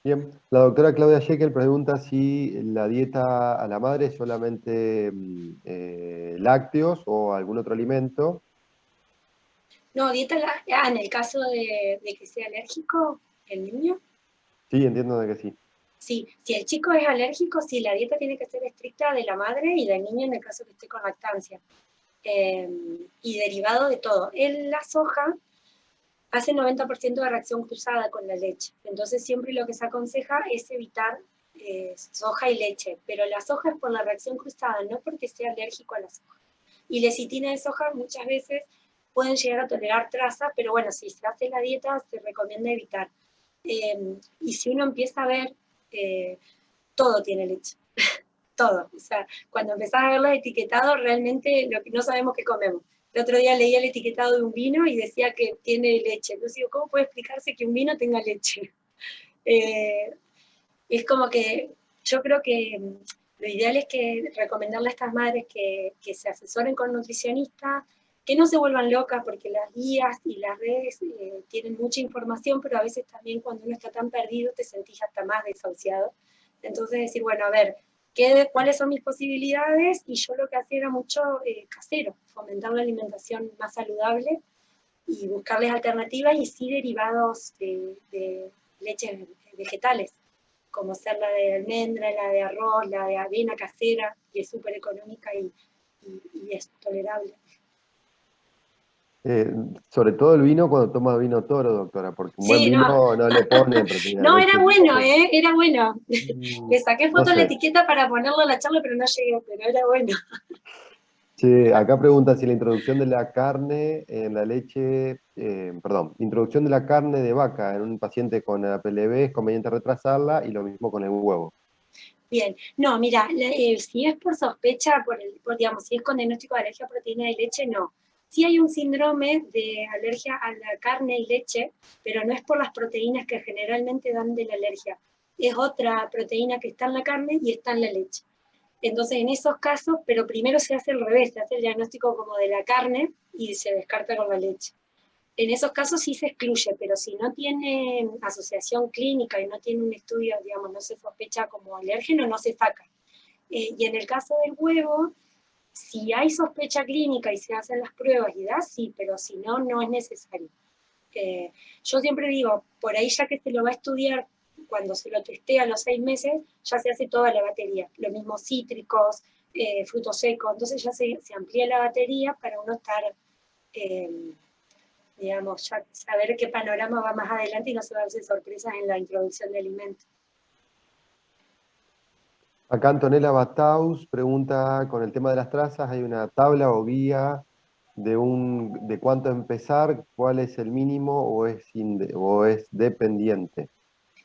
Bien, la doctora Claudia Jekyll pregunta si la dieta a la madre es solamente lácteos o algún otro alimento. No, dieta, en el caso de que sea alérgico el niño. Sí, entiendo de que sí. Sí, si el chico es alérgico, sí, la dieta tiene que ser estricta de la madre y del niño en el caso que esté con lactancia. Y derivado de todo. La soja hace 90% de reacción cruzada con la leche. Entonces siempre lo que se aconseja es evitar soja y leche. Pero la soja es por la reacción cruzada, no porque sea alérgico a la soja. Y lecitina de soja muchas veces pueden llegar a tolerar traza, pero bueno, si se hace la dieta se recomienda evitar. Y si uno empieza a ver, todo tiene leche. Todo. O sea, cuando empezás a ver los etiquetados, realmente no sabemos qué comemos. El otro día leía el etiquetado de un vino y decía que tiene leche. Entonces digo, ¿cómo puede explicarse que un vino tenga leche? Es como que yo creo que lo ideal es que recomendarle a estas madres que se asesoren con nutricionistas, que no se vuelvan locas porque las guías y las redes tienen mucha información, pero a veces también cuando uno está tan perdido te sentís hasta más desahuciado. Entonces decir, bueno, a ver, ¿cuáles son mis posibilidades? Y yo lo que hacía era mucho casero, fomentar la alimentación más saludable y buscarles alternativas y sí derivados de leches vegetales, como ser la de almendra, la de arroz, la de avena casera, que es súper económica y es tolerable. Sobre todo el vino cuando toma vino toro, doctora, porque un buen Sí, vino no le pone proteína de no, leche. era bueno, era bueno. Le saqué No foto a la sé. etiqueta para ponerlo en la charla, pero no llegué, pero era bueno. Che, acá pregunta si la introducción de la carne en la leche, introducción de la carne de vaca en un paciente con APLB es conveniente retrasarla y lo mismo con el huevo. Bien, no, mira, si es por sospecha, digamos, si es con diagnóstico de alergia a proteína de leche, no. Sí hay un síndrome de alergia a la carne y leche, pero no es por las proteínas que generalmente dan de la alergia. Es otra proteína que está en la carne y está en la leche. Entonces, en esos casos, pero primero se hace al revés, se hace el diagnóstico como de la carne y se descarta con la leche. En esos casos sí se excluye, pero si no tiene asociación clínica y no tiene un estudio, digamos, no se sospecha como alérgeno, no se saca. Y en el caso del huevo, si hay sospecha clínica y se hacen las pruebas y da, sí, pero si no, no es necesario. Yo siempre digo, por ahí ya que se lo va a estudiar, cuando se lo testea a los 6 meses, ya se hace toda la batería. Lo mismo cítricos, frutos secos, entonces ya se amplía la batería para uno estar... digamos, ya saber qué panorama va más adelante y no se va a hacer sorpresas en la introducción de alimentos. Acá Antonella Bataus pregunta, con el tema de las trazas, ¿hay una tabla o guía de cuánto empezar? ¿Cuál es el mínimo o es dependiente?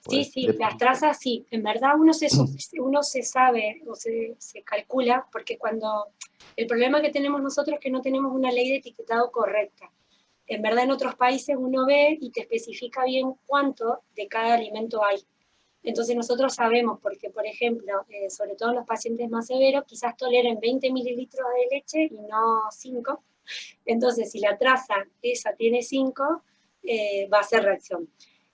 Sí, las trazas sí. En verdad uno se sabe o se calcula, porque el problema que tenemos nosotros es que no tenemos una ley de etiquetado correcta. En verdad en otros países uno ve y te especifica bien cuánto de cada alimento hay. Entonces nosotros sabemos, porque por ejemplo, sobre todo los pacientes más severos, quizás toleren 20 mililitros de leche y no 5. Entonces, si la traza esa tiene 5, va a ser reacción.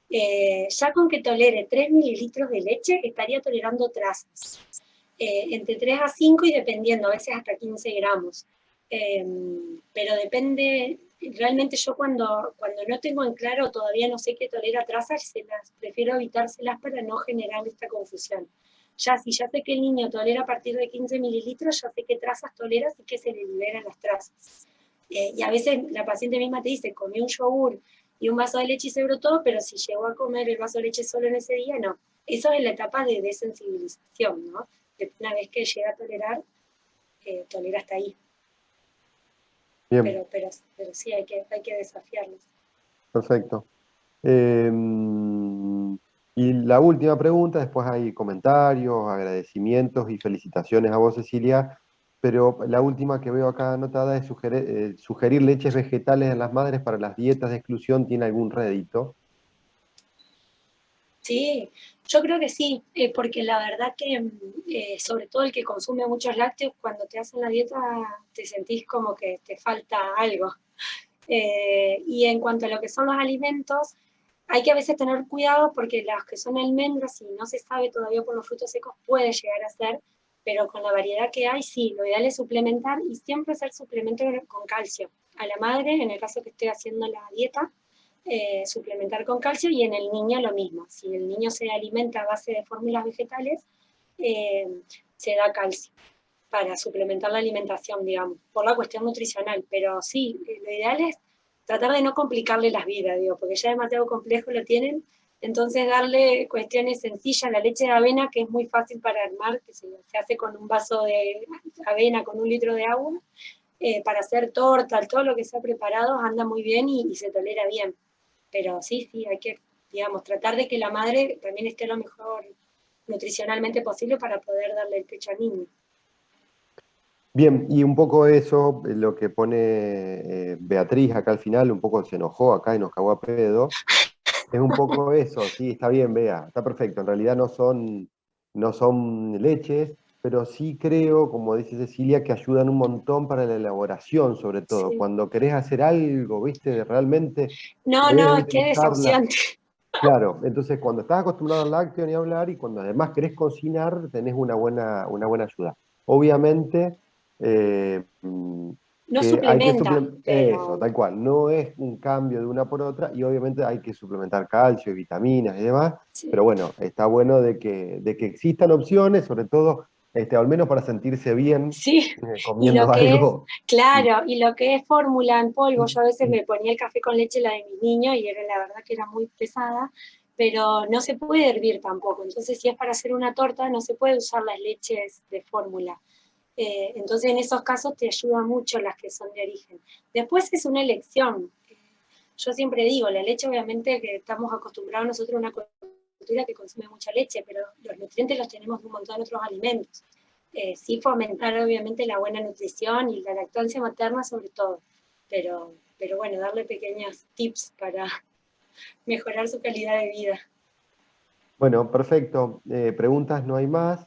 Ya con que tolere 3 mililitros de leche, estaría tolerando trazas. Entre 3 a 5 y dependiendo, a veces hasta 15 gramos. Pero depende, realmente yo cuando no tengo en claro, todavía no sé qué tolera trazas, prefiero evitárselas para no generar esta confusión. Ya si ya sé que el niño tolera a partir de 15 mililitros, ya sé qué trazas tolera, así que se le liberan las trazas. Y a veces la paciente misma te dice, comí un yogur y un vaso de leche y se brotó, pero si llegó a comer el vaso de leche solo en ese día, no. Eso es la etapa de desensibilización, ¿no? Una vez que llega a tolerar, tolera hasta ahí. Bien. Pero sí, hay que desafiarlos. Perfecto. Y la última pregunta, después hay comentarios, agradecimientos y felicitaciones a vos, Cecilia, pero la última que veo acá anotada es sugerir leches vegetales en las madres para las dietas de exclusión, ¿tiene algún rédito? Sí, yo creo que sí, porque la verdad que sobre todo el que consume muchos lácteos, cuando te hacen la dieta te sentís como que te falta algo. Y en cuanto a lo que son los alimentos, hay que a veces tener cuidado porque las que son almendras, si no se sabe todavía por los frutos secos, puede llegar a ser, pero con la variedad que hay, sí, lo ideal es suplementar y siempre hacer suplemento con calcio. A la madre, en el caso que esté haciendo la dieta, suplementar con calcio, y en el niño lo mismo. Si el niño se alimenta a base de fórmulas vegetales, se da calcio para suplementar la alimentación, digamos, por la cuestión nutricional. Pero sí, lo ideal es tratar de no complicarle las vidas, digo, porque ya demasiado complejo lo tienen, entonces darle cuestiones sencillas, la leche de avena, que es muy fácil para armar, que se hace con un vaso de avena con 1 litro de agua, para hacer torta, todo lo que sea preparado anda muy bien y se tolera bien. Pero sí, hay que, digamos, tratar de que la madre también esté lo mejor nutricionalmente posible para poder darle el pecho al niño. Bien, y un poco eso, lo que pone Beatriz acá al final, un poco se enojó acá y nos cagó a pedo, es un poco eso, sí, está bien, Bea, está perfecto, en realidad no son leches, pero sí creo, como dice Cecilia, que ayudan un montón para la elaboración, sobre todo, Sí. cuando querés hacer algo, viste, realmente No, querés qué utilizarla. desafiante. Claro, entonces cuando estás acostumbrado al lácteo ni hablar y cuando además querés cocinar, tenés una buena ayuda. Obviamente No que hay que suplementa, suplementar, eso, pero tal cual, no es un cambio de una por otra y obviamente hay que suplementar calcio y vitaminas y demás, sí. pero bueno, está bueno de que existan opciones, sobre todo, al menos para sentirse bien Sí, y comiendo lo que es, algo. claro, y lo que es fórmula en polvo, yo a veces me ponía el café con leche, la de mis niños, y era la verdad que era muy pesada, pero no se puede hervir tampoco, entonces si es para hacer una torta, no se puede usar las leches de fórmula. Entonces en esos casos te ayudan mucho las que son de origen. Después es una elección. Yo siempre digo, la leche obviamente que estamos acostumbrados nosotros a una cultura que consume mucha leche, pero los nutrientes los tenemos de un montón de otros alimentos. Sí fomentar obviamente la buena nutrición y la lactancia materna sobre todo, pero bueno, darle pequeños tips para mejorar su calidad de vida. Bueno, perfecto. Preguntas no hay más.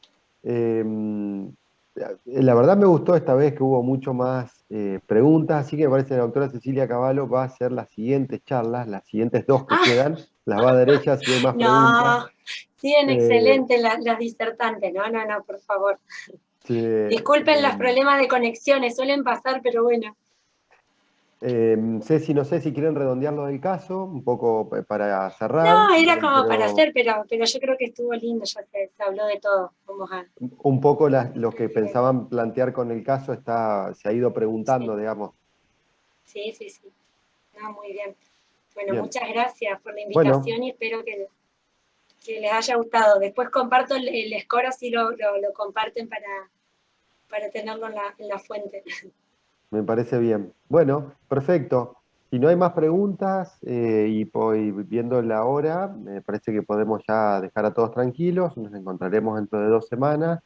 La verdad me gustó esta vez que hubo mucho más preguntas, así que me parece que la doctora Cecilia Cavallo va a hacer las siguientes charlas, las siguientes 2 que Ah, quedan, las va a dar ella si hay más preguntas. no, siguen Eh, excelentes las disertantes, no, por favor. sí, Disculpen los problemas de conexiones, suelen pasar, pero bueno. Ceci, no sé si quieren redondearlo del caso, un poco para cerrar, No, era como para pero hacer, pero yo creo que estuvo lindo, ya se habló de todo. Vamos a... un poco lo que pensaban plantear con el caso se ha ido preguntando, Sí, digamos. sí. No, muy bien. Bueno, Bien, muchas gracias por la bueno. invitación y espero que les haya gustado. Después comparto el score, así lo comparten para tenerlo en la fuente. Me parece bien. Bueno, perfecto. Si no hay más preguntas y viendo la hora, me parece que podemos ya dejar a todos tranquilos. Nos encontraremos dentro de 2 semanas